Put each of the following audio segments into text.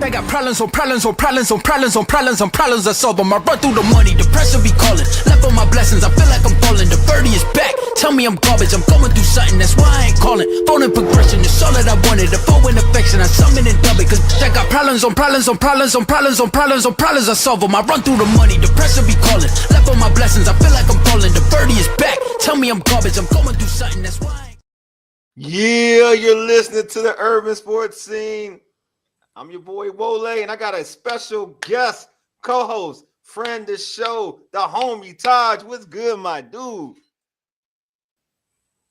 They got problems on problems on problems on problems on problems on problems. I solve them. I run through the money. The pressure be calling. Left on my blessings. I feel like I'm falling. The birdie is back. Tell me I'm garbage. I'm going through something. That's why I ain't calling. Phone and progression. It's all that I wanted. The phone and affection. I summon and dub it. Cause I got problems on problems on problems on problems on problems on problems. I solve them. I run through the money. The pressure be calling. Left on my blessings. I feel like I'm falling. The birdie is back. Tell me I'm garbage. I'm going through something. That's why I ain't. Yeah, you're listening to the Urban Sports Scene. I'm your boy Wole, and I got a special guest, co-host, friend of the show, the homie Taj. What's good, my dude?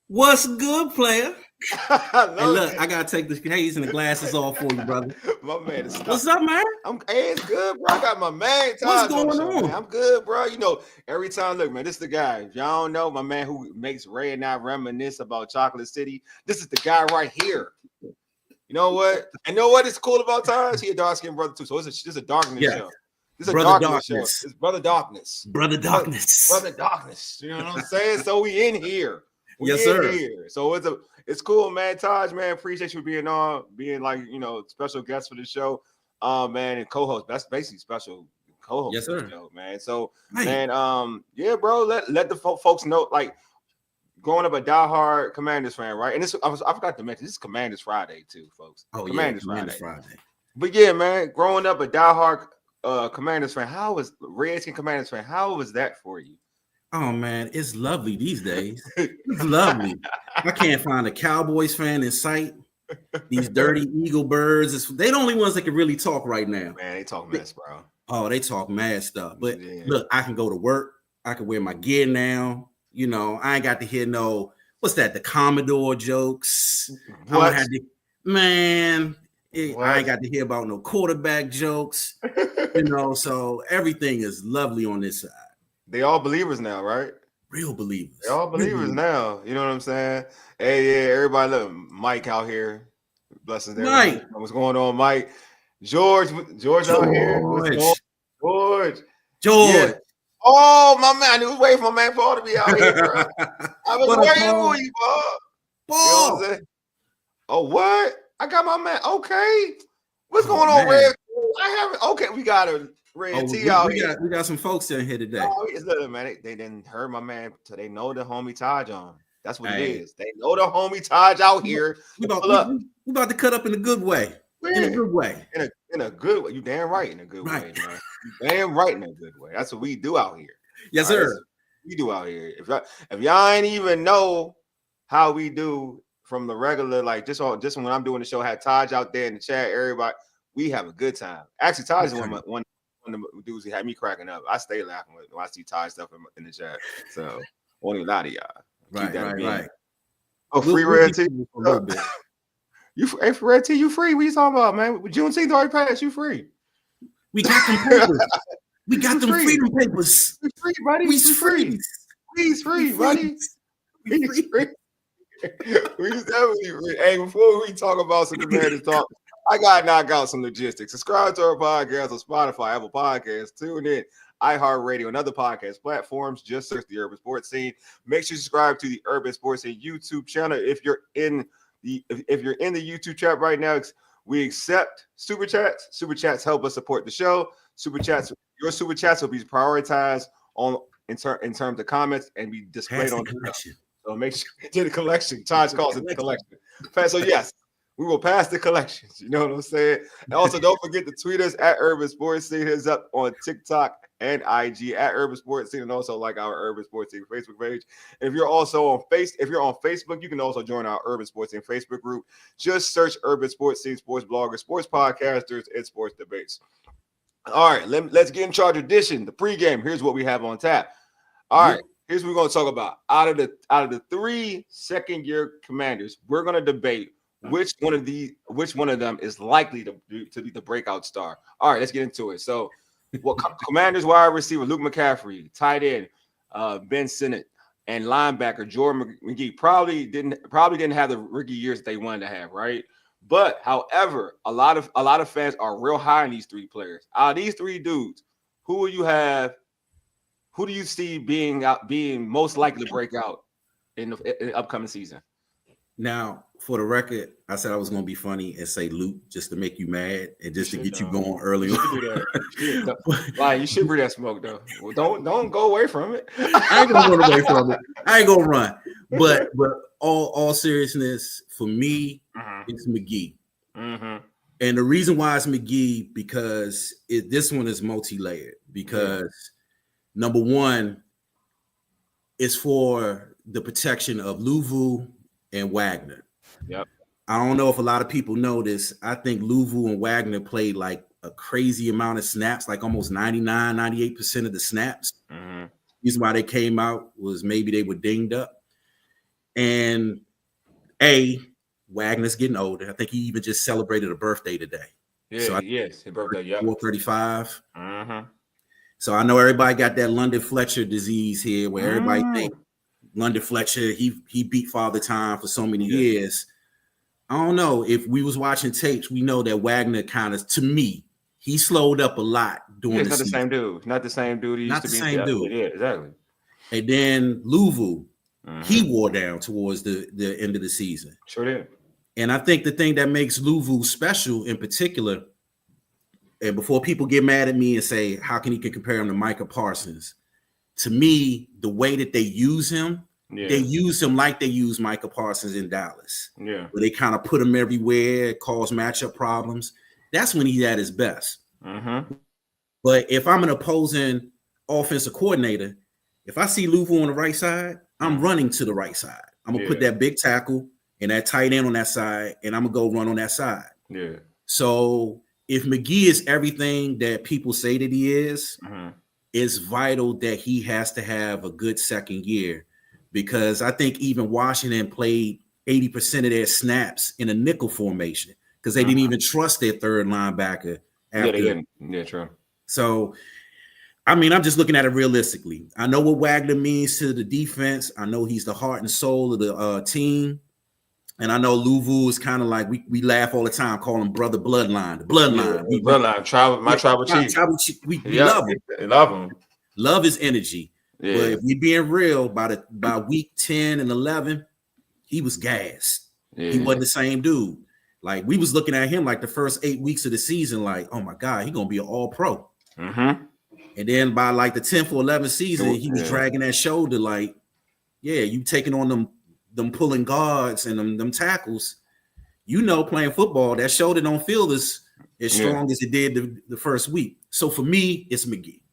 What's good, player? Hey, look, I gotta take the shades and the glasses off for you, brother. My man is What's up, man? Hey, it's good, bro. I got my man Taj. What's going on? Man. I'm good, bro. You know, every time, look, man, this is the guy. If y'all don't know, my man who makes Ray and I reminisce about Chocolate City. This is the guy right here. You know what? And know what is cool about Taj? He a dark-skinned brother too. So this is a darkness show. This is a darkness show. It's Brother Darkness. Brother Darkness. Brother Darkness. You know what I'm saying? So we in here. Yes, sir. Here. So it's cool, man. Taj, man, appreciate you being on, being like, you know, special guest for the show. Man, and co-host. That's basically special co-host. Yes, sir. For the show, man. So, Hey. man, yeah, bro. Let the folks know, like, growing up a diehard Commanders fan, right? And I forgot to mention, this is Commanders Friday too, folks. Oh, Commanders Friday. But yeah, man, growing up a diehard Commanders fan, how was Redskin Commanders fan? How was that for you? Oh man, it's lovely these days. It's lovely. I can't find a Cowboys fan in sight. These dirty Eagle birds, they the only ones that can really talk right now. Man, they talk mess, bro. Oh, they talk mad stuff. But yeah. Look, I can go to work. I can wear my gear now. You know, I ain't got to hear what's that? The Commodore jokes. What? I ain't got to hear about no quarterback jokes. You know, so everything is lovely on this side. They all believers now, right? Real believers. They all believers now. You know what I'm saying? Hey, yeah, everybody, look, Mike out here. Blessings there. Mike. What's going on, Mike? George out here. What's going on? George. Yeah. Oh, my man. I knew was waiting for my man Paul to be out here, bro. I was waiting for you, Paul. Paul. You know what I'm saying? Oh, what? I got my man. Okay. What's going on, Red? I haven't. Okay, we got a Red T out here. We got some folks in here today. Oh, look, man. They didn't heard my man. So they know the homie Taj on. That's what it is. They know the homie Taj out here. We about to cut up in a good way. Yeah. In a good way. In a good way. You damn right in a good way, man. You damn right in a good way. That's what we do out here. Yes, sir. We do out here. If y'all ain't even know how we do from the regular, like just when I'm doing the show, I had Taj out there in the chat, everybody, we have a good time. Actually, Taj is one of the dudes who had me cracking up. I stay laughing when I see Taj stuff in the chat. So won't even lie to y'all. Right. Oh, free Red T. You free Red T, you free. What you talking about, man? Juneteenth already passed, you free. We got them papers. We got them freedom papers. We free, buddy. We free. He's free, buddy. He's free. We definitely free. Hey, before we talk about some Commanders talk, I got to knock out some logistics. Subscribe to our podcast on Spotify, Apple Podcasts, tune in, iHeartRadio, and other podcast platforms. Just search the Urban Sports Scene. Make sure you subscribe to the Urban Sports Scene YouTube channel. If you're in the YouTube chat right now, we accept super chats. Super chats help us support the show. Your super chats will be prioritized in terms of comments and be displayed on the collection. So make sure you do the collection. Taj calls it the collection. So yes, we will pass the collections. You know what I'm saying? And also, don't forget to tweet us at Urban Sports Scene. Hit us up on TikTok and IG at Urban Sports Scene, and also like our Urban Sports Scene Facebook page. And if you're on Facebook, you can also join our Urban Sports Scene Facebook group. Just search Urban Sports Scene, sports bloggers, sports podcasters, and sports debates. All right, let's get into our tradition. The pregame. Here's what we have on tap. All right, here's what we're going to talk about. Out of the 3 second-year Commanders, we're going to debate which one of them is likely to be the breakout star. All right, let's get into it. So, Commanders wide receiver Luke McCaffrey, tight end Ben Sinnott, and linebacker Jordan Magee probably didn't have the rookie years that they wanted to have, right? But however, a lot of fans are real high on these 3 players. Out of these 3 dudes, who will you have? Who do you see being most likely to break out in the upcoming season? Now, For the record, I said I was going to be funny and say Luke just to make you mad and just to get you though. going early. You should do that. Like, you should bring that smoke though. Well, don't go away from it. I ain't gonna run away from it. I ain't gonna run. But all seriousness, for me, it's Magee. And the reason why it's Magee because this one is multi-layered. Because number one, it's for the protection of Louvu and Wagner. Yep. I don't know if a lot of people know this. I think Louvu and Wagner played like a crazy amount of snaps, like almost 99, 98% of the snaps. The reason why they came out was maybe they were dinged up. And Wagner's getting older. I think he even just celebrated a birthday today. Yeah, so his birthday, 435. So I know everybody got that London Fletcher disease here where everybody think London Fletcher, he beat Father Time for so many years. I don't know. If we was watching tapes, we know that Wagner kind of, to me, he slowed up a lot during the season. The same dude. Not the same dude he used to be. Not the same dude. Yeah, exactly. And then Louvu, he wore down towards the end of the season. Sure did. And I think the thing that makes Louvu special in particular, and before people get mad at me and say, how can he compare him to Micah Parsons? To me, the way that they use him, they use him like they use Micah Parsons in Dallas. Yeah. Where they kind of put him everywhere, cause matchup problems. That's when he's at his best. But if I'm an opposing offensive coordinator, if I see Louvu on the right side, I'm running to the right side. I'm going to put that big tackle and that tight end on that side, and I'm going to go run on that side. Yeah. So if Magee is everything that people say that he is, it's vital that he has to have a good second year. Because I think even Washington played 80% of their snaps in a nickel formation because they didn't even trust their third linebacker. Yeah, true. So, I mean, I'm just looking at it realistically. I know what Wagner means to the defense. I know he's the heart and soul of the team. And I know Louvu is kind of like, we laugh all the time, call him brother bloodline. The bloodline. Bloodline, my tribal chief. We love him. Love him. Love his energy. Yeah. But if we being real, by week 10 and 11, he was gassed. Yeah. He wasn't the same dude. Like, we was looking at him like the first 8 weeks of the season, like, oh my God, he's gonna be an all-pro. And then by like the 10th or 11th season, he was dragging that shoulder, like, you taking on them pulling guards and them tackles. You know, playing football, that shoulder don't feel as strong as it did the first week. So for me, it's Magee.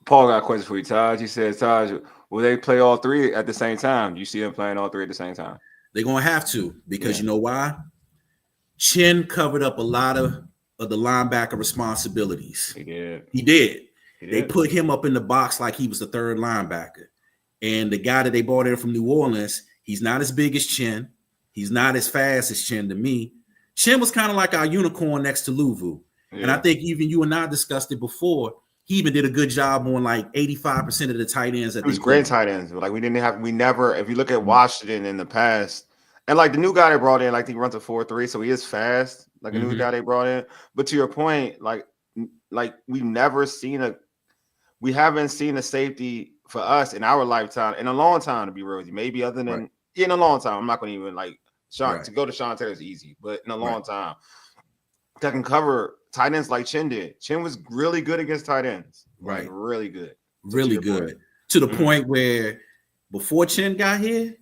Paul got a question for you, Taj. He says, Taj, will they play all three at the same time? You see them playing all three at the same time? They're going to have to because you know why? Chin covered up a lot of the linebacker responsibilities. He did. They put him up in the box like he was the third linebacker. And the guy that they brought in from New Orleans, he's not as big as Chin. He's not as fast as Chin to me. Chin was kind of like our unicorn next to Louvu. And I think even you and I discussed it before. He even did a good job on like 85% of the tight ends. It was great tight ends. Like we never, if you look at Washington in the past, and like the new guy they brought in, like he runs a 4.3, so he is fast, like a new guy they brought in. But to your point, like we haven't seen a safety for us in our lifetime in a long time, to be real with you. Maybe other than in a long time. I'm not going to even like to go to Sean Taylor is easy, but in a long time that can cover tight ends like Chin did. Chin was really good against tight ends. Like, really good. Really good. Point. To the point where before Chin got here,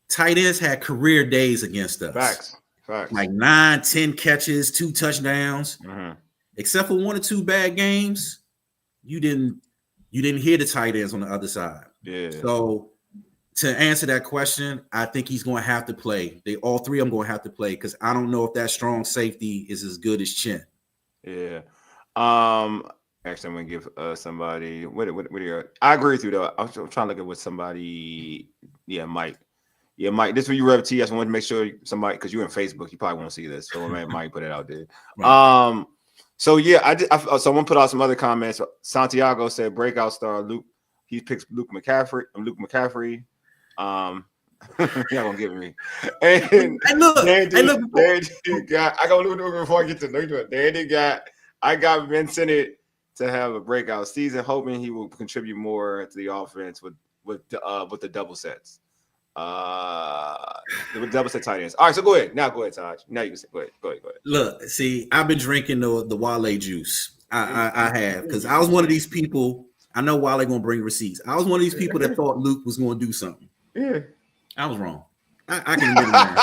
tight ends had career days against us. Facts. Like 9-10 catches, 2 touchdowns. Except for 1 or 2 bad games, you didn't hear the tight ends on the other side. Yeah. So to answer that question, I think he's going to have to play. All three of them going to have to play because I don't know if that strong safety is as good as Chin. Yeah. Actually, I'm gonna give somebody. What I agree with you though. I'm trying to look at what somebody. Yeah, Mike. Yeah, Mike. This is for you, Rev T. I just wanted to make sure somebody, because you're in Facebook, you probably want to see this. So Mike put it out there. So yeah, someone put out some other comments. Santiago said breakout star Luke. He picks Luke McCaffrey. Y'all gonna give me. And look, I got a little before I get to know. I got Ben Sinnott to have a breakout season, hoping he will contribute more to the offense with the double sets. The double set tight ends. All right, so go ahead. Now go ahead, Taj. Now you can say go ahead. Look, see, I've been drinking the Wole juice. I have, because I was one of these people. I know Wale gonna bring receipts. I was one of these people that thought Luke was gonna do something. Yeah, I was wrong. I can admit it now.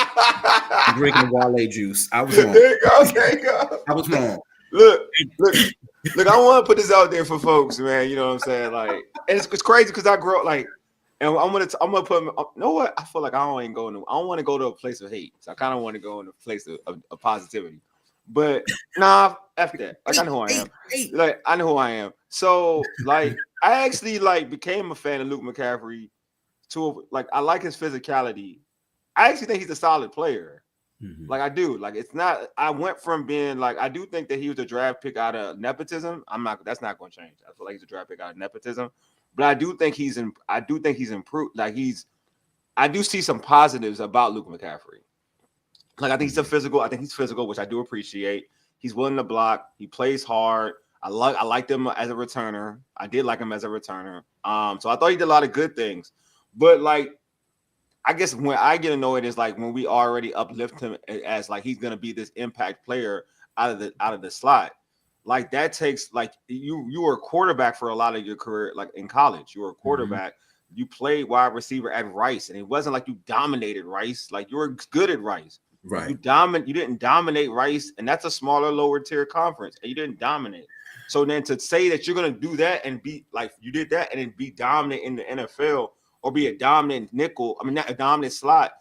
I'm drinking the Wale juice. I was wrong. There you go. I was wrong. Look. I want to put this out there for folks, man. You know what I'm saying? Like, and it's crazy because I grew up like, and I'm gonna put. You know what? I feel like I don't want to go to a place of hate. So I kind of want to go in a place of positivity. But nah, after that, like I know who I am. Like I know who I am. So like I actually like became a fan of Luke McCaffrey. Like I like his physicality. I actually think he's a solid player. Mm-hmm. Like I do. Like it's not. I went from being like I do think that he was a draft pick out of nepotism. That's not going to change. I feel like he's a draft pick out of nepotism. But I do think he's improved. Like I do see some positives about Luke McCaffrey. Like I think he's physical. I think he's physical, which I do appreciate. He's willing to block. He plays hard. I liked him as a returner. I did like him as a returner. So I thought he did a lot of good things. But like, I guess when I get annoyed is like when we already uplift him as like he's gonna be this impact player out of the slot. Like that takes like you were a quarterback for a lot of your career, like in college. You were a quarterback. Mm-hmm. You played wide receiver at Rice, and it wasn't like you dominated Rice. Like you were good at Rice. Right. You didn't dominate Rice, and that's a smaller, lower tier conference, and you didn't dominate. So then to say that you're gonna do that and be like you did that and then be dominant in the NFL or be a dominant nickel, not a dominant slot.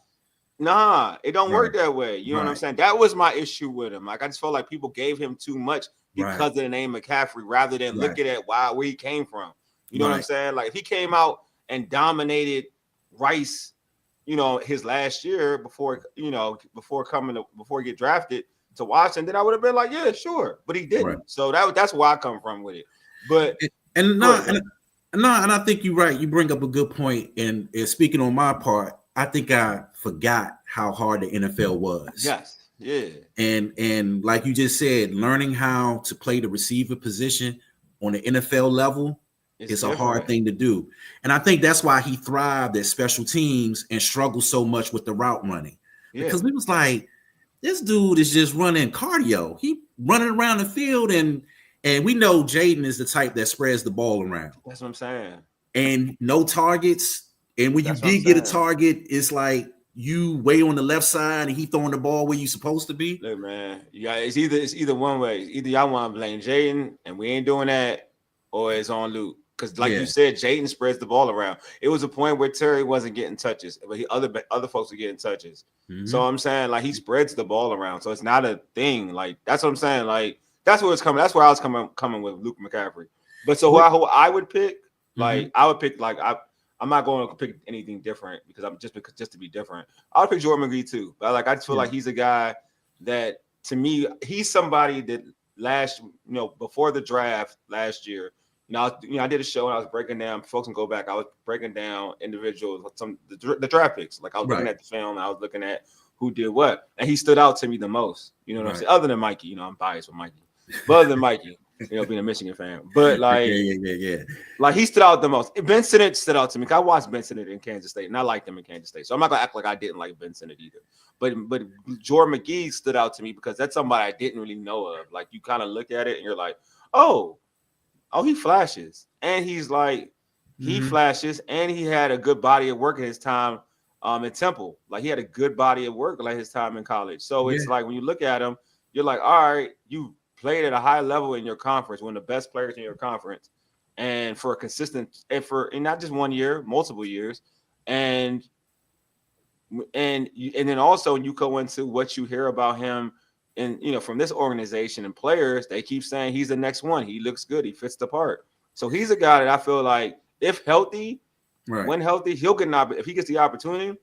Nah, it don't work that way. You know what I'm saying? That was my issue with him. Like I just felt like people gave him too much because of the name McCaffrey rather than looking at where he came from. You know what I'm saying? Like if he came out and dominated Rice, you know, his last year before he get drafted to Washington, then I would have been like, yeah, sure. But he didn't. Right. So that's where I come from with it. But and I think you're right. You bring up a good point. And speaking on my part, I think I forgot how hard the NFL was. Yes. Yeah. And like you just said, learning how to play the receiver position on the NFL level is a hard thing to do. And I think that's why he thrived at special teams and struggled so much with the route running. Yeah. Because we was like, this dude is just running cardio. He running around the field and we know Jaden is the type that spreads the ball around. That's what I'm saying. And no targets. And when you did get a target, it's like you way on the left side and he throwing the ball where you supposed to be. Look, man, it's either one way. Either y'all want to blame Jaden and we ain't doing that, or it's on Luke. Because like you said, Jaden spreads the ball around. It was a point where Terry wasn't getting touches, but other folks were getting touches. Mm-hmm. So I'm saying like he spreads the ball around. So it's not a thing. Like that's what I'm saying. Like that's where it's coming. That's where I was coming with Luke McCaffrey. But so who I would pick, like I would pick like I'm not going to pick anything different because just to be different. I would pick Jordan Magee too. But like I just feel like he's a guy that to me he's somebody that before the draft last year. I did a show and I was breaking down. Folks can go back. I was breaking down individuals, the draft picks. Like I was looking at the film, and I was looking at who did what, and he stood out to me the most. You know what I'm saying? Other than Mikey, I'm biased with Mikey, but other than Mikey, being a Michigan fan. But like, like he stood out the most. Ben Sinnott stood out to me. I watched Ben Sinnott in Kansas State, and I liked him in Kansas State. So I'm not gonna act like I didn't like Ben Sinnott either. But Jordan Magee stood out to me because that's somebody I didn't really know of. Like you kind of look at it and you're like, oh, he flashes. And he's like, he flashes, and he had a good body of work at his time at Temple. Like he had a good body of work like his time in college. So it's like when you look at him, you're like, all right, you played at a high level in your conference, one of the best players in your conference, and for a consistent and not just 1 year, multiple years. And then also you go into what you hear about him. And, from this organization and players, they keep saying he's the next one. He looks good. He fits the part. So he's a guy that I feel like if healthy, when healthy, he'll get if he gets the opportunity,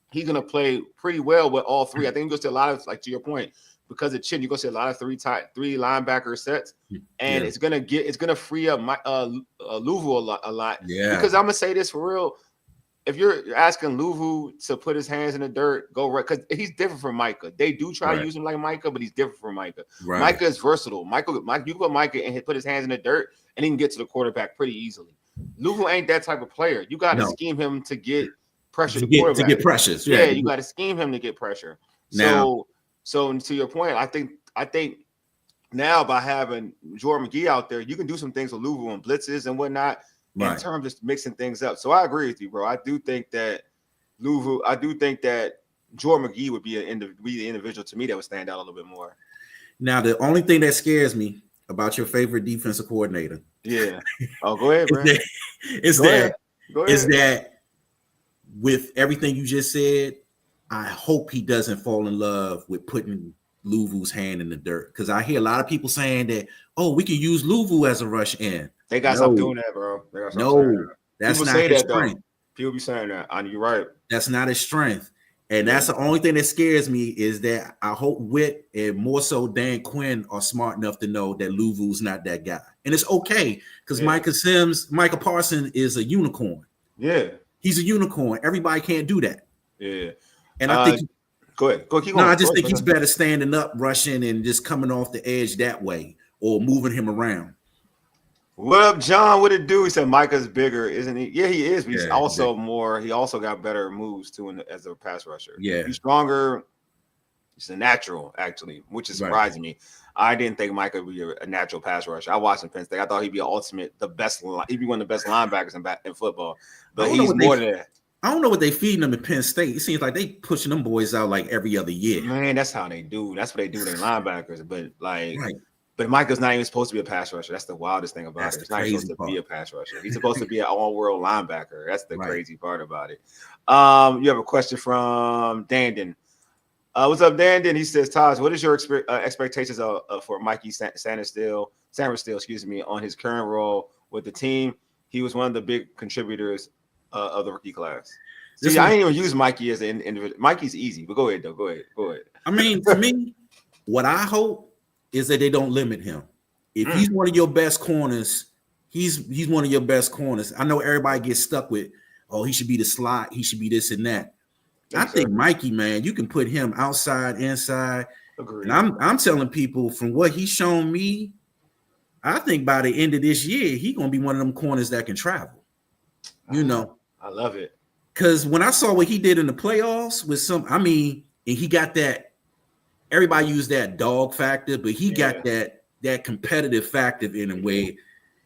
he's going to play pretty well with all three. I think you're going to see a lot of, like to your point, because of Chin, you're going to see a lot of three linebacker sets. And it's going to free up Louisville a lot. Yeah. Because I'm going to say this for real. If you're asking Louvu to put his hands in the dirt, go right, because he's different from Micah. They do try to use him like Micah, but he's different from Micah. Right. Micah is versatile. You put Micah and put his hands in the dirt, and he can get to the quarterback pretty easily. Louvu ain't that type of player. You got to scheme him to get pressure the quarterback. To get pressures. Yeah, you got to scheme him to get pressure. So to your point, I think now by having Jordan Magee out there, you can do some things with Louisville and blitzes and whatnot in terms of mixing things up. So I agree with you, bro. I do think that Jordan Magee would be the individual to me that would stand out a little bit more. Now, the only thing that scares me about your favorite defensive coordinator. Yeah. Oh, go ahead, bro. Is that with everything you just said, I hope he doesn't fall in love with putting Louisville's hand in the dirt. Because I hear a lot of people saying that, we can use Louisville as a rush in. They got to stop doing that, bro. That's people not say his that, strength. Though. People be saying that. You're right. That's not his strength. And that's the only thing that scares me is that I hope Witt and more so Dan Quinn are smart enough to know that Louisville's not that guy. And it's okay because Micah Parsons is a unicorn. Yeah. He's a unicorn. Everybody can't do that. Yeah. And I think go ahead. Keep going. I just think he's better standing up, rushing, and just coming off the edge that way or moving him around. What up, John? What it do? He said Micah's bigger, isn't he? Yeah, he is. But he's also more. He also got better moves too as a pass rusher. Yeah, he's stronger. He's a natural, actually, which is surprising me. I didn't think Micah would be a natural pass rusher. I watched him Penn State. I thought he'd be the best. He'd be one of the best linebackers in football. But he's more than that. I don't know what they feeding them in Penn State. It seems like they pushing them boys out like every other year. Man, that's how they do. That's what they do with their linebackers. But But Micah's not even supposed to be a pass rusher. That's the wildest thing about it. He's not supposed to be a pass rusher. He's supposed to be an all-world linebacker. That's the crazy part about it. You have a question from Dandon. What's up, Dandon? He says, Taj, what is your expectations for Mikey Sainristil, on his current role with the team? He was one of the big contributors of the rookie class. See, I ain't even use Mikey as an individual. Mikey's easy, but go ahead, though. Go ahead. I mean, to me, what I hope is that they don't limit him. If he's one of your best corners, he's one of your best corners. I know everybody gets stuck with, he should be the slot, he should be this and that. I think Mikey, man, you can put him outside, inside. Agreed. And I'm telling people from what he's shown me, I think by the end of this year, he's gonna be one of them corners that can travel. I love it. Because when I saw what he did in the playoffs with and he got that. Everybody used that dog factor, but he got that competitive factor in a way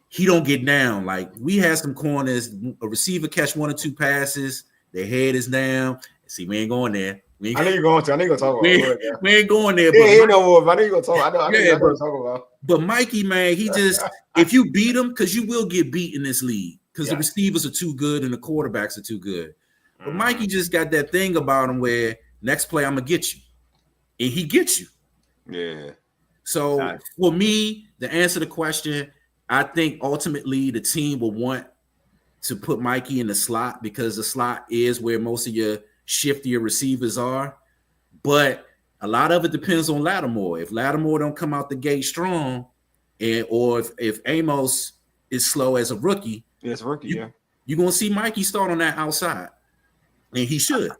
he don't get down. Like we had some corners, a receiver catch one or two passes, their head is down. See, we ain't going there. I know you're going to. I know you're going to talk about it. We ain't going there. Yeah, but I know you're going to talk. I know you're going to talk about. But Mikey, man, he just if you beat him, because you will get beat in this league because the receivers are too good and the quarterbacks are too good. But Mikey just got that thing about him where next play I'm gonna get you. And he gets you. Yeah. So for me, to answer the question, I think ultimately the team will want to put Mikey in the slot because the slot is where most of your shiftier receivers are. But a lot of it depends on Lattimore. If Lattimore don't come out the gate strong, or if Amos is slow as a rookie, you're gonna see Mikey start on that outside, and he should.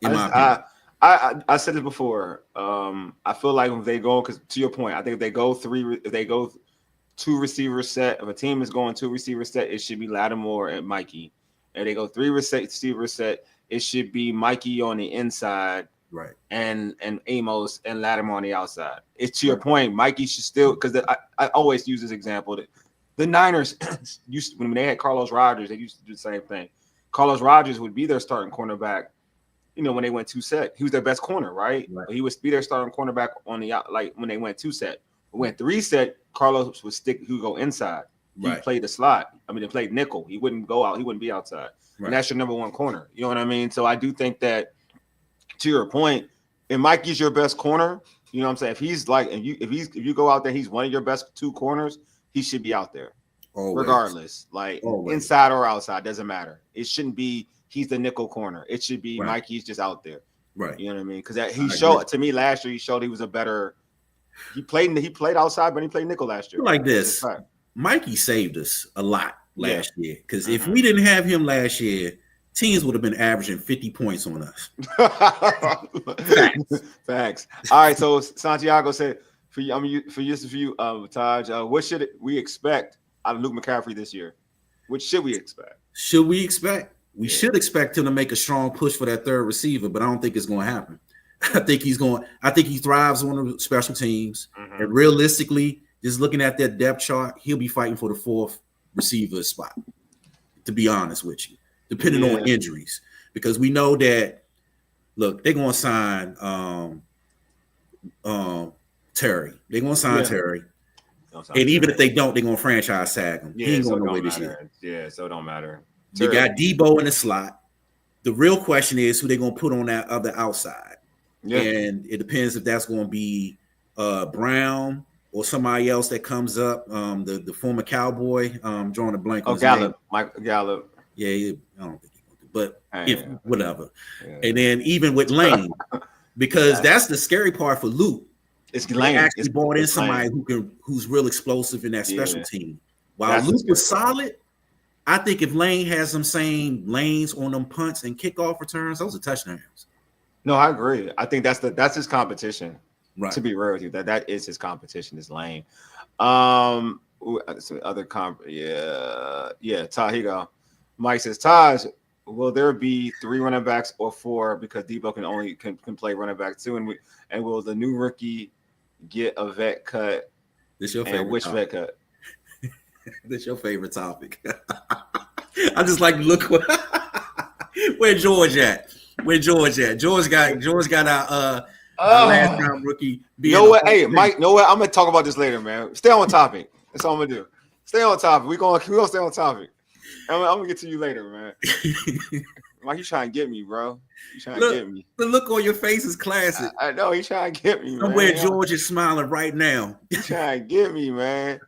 In my opinion. I said it before. I feel like if they go, because to your point, I think if they go two receiver set, if a team is going two receiver set, it should be Lattimore and Mikey. If they go three receiver set, it should be Mikey on the inside, right, and Amos and Lattimore on the outside. It's to your point, Mikey should still, because I always use this example that the Niners used when they had Carlos Rogers, they used to do the same thing. Carlos Rogers would be their starting cornerback. When they went two set, he was their best corner, right? He would be their starting cornerback on the when they went two set. But when three set, Carlos would stick. He would go inside. He played the slot. They played nickel. He wouldn't go out. He wouldn't be outside. Right. And that's your number one corner. You know what I mean? So I do think that, to your point, if Mikey's your best corner, you know what I'm saying. If he's like, if you go out there, he's one of your best two corners. He should be out there, regardless, inside or outside, doesn't matter. It shouldn't be. He's the nickel corner. It should be Mikey's just out there. Right. You know what I mean? Because he showed to me last year, he showed he was a better. He played outside, but he played nickel last year. Like this. Mikey saved us a lot last year. Because if we didn't have him last year, teams would have been averaging 50 points on us. Facts. All right. So Santiago said for you, Taj, what should we expect out of Luke McCaffrey this year? What should we expect? Should we expect? We should expect him to make a strong push for that third receiver, but I don't think it's going to happen. I think he thrives on the special teams. And realistically, just looking at that depth chart, he'll be fighting for the fourth receiver spot, to be honest with you, depending on injuries. Because we know that, look, they're going to sign Terry. They're going to sign Terry. And even if they don't, they're going to franchise tag him. Yeah, he ain't so going don't away this matter. year. Yeah, so it don't matter. You got Debo in the slot. The real question is who they're going to put on that other outside. Yeah. And it depends if that's going to be Brown or somebody else that comes up. The former Cowboy, drawing a blank on his Gallup. name. Mike Gallup. Yeah, I don't think he will do, but whatever. Yeah. And then even with Lane, because that's the scary part for Luke. It's Lane. They actually brought in somebody who's real explosive in that special team. While Luke was solid, I think if Lane has them same lanes on them punts and kickoff returns, those are touchdowns. No, I agree. I think that's his competition. Right. To be real with you, that is his competition. Is Lane. Some other Taj, here you go. Mike says, Taj, will there be 3 running backs or 4 because Debo can play running back too, and will the new rookie get a vet cut? This your favorite? Which vet cut? This your favorite topic? I just like to look where George at. Where George at? George got our last round rookie. You know what? Hey, Mike. Know what? I'm gonna talk about this later, man. Stay on topic. That's all I'm gonna do. Stay on topic. We gonna stay on topic. I'm gonna get to you later, man. Mike, you trying to get me, bro? You trying to get me? The look on your face is classic. I know he trying to get me. Somewhere George is smiling right now. You trying to get me, man?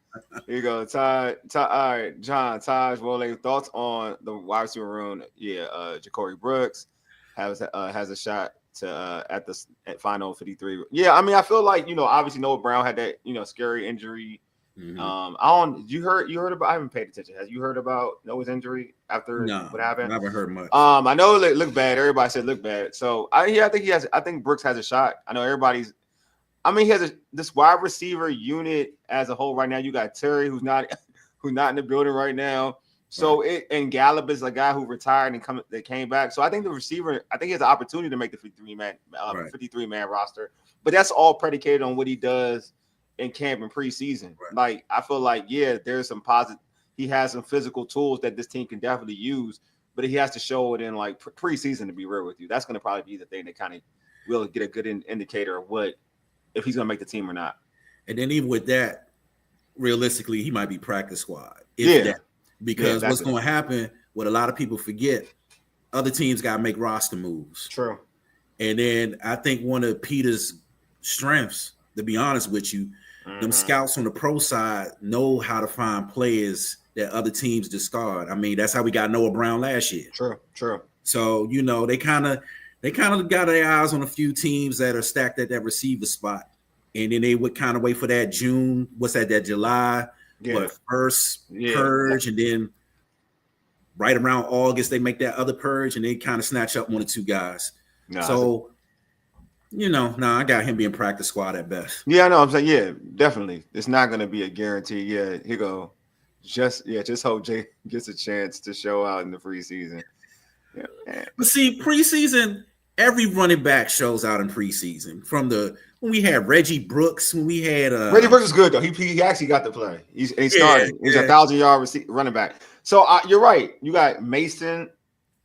Here you go, Todd. All right, John, Taj, Wole, thoughts on the wide receiver room? Yeah, Ja'Cory Brooks has a shot to at final 53. Yeah, I mean, I feel like obviously Noah Brown had that scary injury. Mm-hmm. You heard about? I haven't paid attention. Have you heard about Noah's injury after what happened? I haven't heard much. I know it looked bad. Everybody said it looked bad. So I think Brooks has a shot. I know everybody's. I mean, he has this wide receiver unit as a whole right now. You got Terry, who's not in the building right now. So and Gallup is a guy who retired and came back. So I think the receiver, he has an opportunity to make the 53-man roster. But that's all predicated on what he does in camp and preseason. Right. Like I feel like there's some positive. He has some physical tools that this team can definitely use, but he has to show it in like preseason. To be real with you, that's going to probably be the thing that kind of will get a good indicator of if he's going to make the team or not. And then even with that, realistically, he might be practice squad. Because what's going to happen, what a lot of people forget, other teams got to make roster moves. True. And then I think one of Peter's strengths, to be honest with you, them scouts on the pro side know how to find players that other teams discard. I mean, that's how we got Noah Brown last year. True. So, they kind of got their eyes on a few teams that are stacked at that receiver spot. And then they would kind of wait for that June, that July, first purge, and then right around August, they make that other purge, and they kind of snatch up 1 or 2 guys. I got him being practice squad at best. Yeah, I know. I'm saying, definitely. It's not going to be a guarantee. Yeah, here go. Just hope Jay gets a chance to show out in the preseason. Yeah. But see, preseason, every running back shows out in preseason. When we had Reggie Brooks, when we had Reggie Brooks is good though. He actually got to play. He started. He's 1,000-yard running back. So you're right. You got Mason.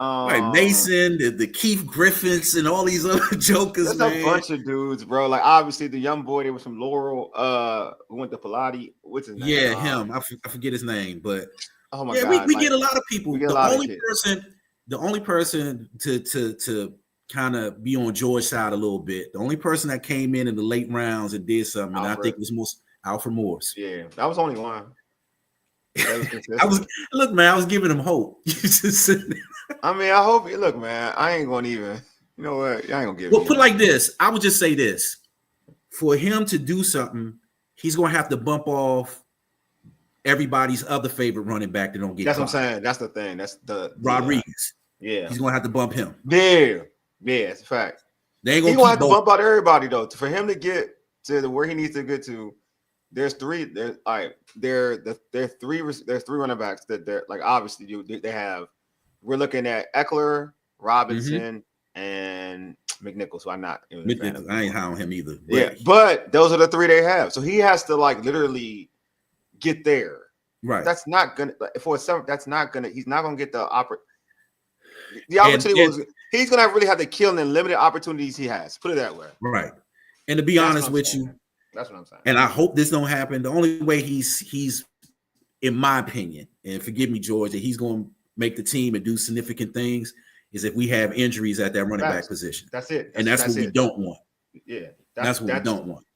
Mason, the Keith Griffiths, and all these other jokers. There's a bunch of dudes, bro. Like obviously the young boy that was from Laurel, who went to Pilates. What's his name? Yeah, him. I forget his name, but oh my god, we get a lot of people. The only person to kind of be on George's side a little bit. The only person that came in the late rounds and did something, and I think it was Alfred Morris. Yeah, that was only one. I was giving him hope. I mean, I hope. Look, man, I ain't gonna even. You know what? I ain't gonna give. Well, put it like this. I would just say this: for him to do something, he's gonna have to bump off everybody's other favorite running back that don't get. That's what I'm saying. That's the thing. That's the Rodriguez. He's gonna have to bump him. Yeah, it's a fact. He's gonna have to bump out everybody though. For him to get to where he needs to get to, there's three. There's three running backs that they're like obviously they have we're looking at Eckler, Robinson, and McNichols, who I'm not even a fan of. I ain't high on him either. But yeah, but those are the three they have. So he has to like literally get there. Right. That's not gonna for a seven. That's not gonna. He's not gonna get the opportunity. The opportunity he's gonna really have to kill in the limited opportunities he has. Put it that way. Right. And to be honest with you, that's what I'm saying. And I hope this don't happen. The only way he's in my opinion, and forgive me, George, that he's going to make the team and do significant things is if we have injuries at that running back position. That's it. That's what we don't want. Yeah. That's what we don't want.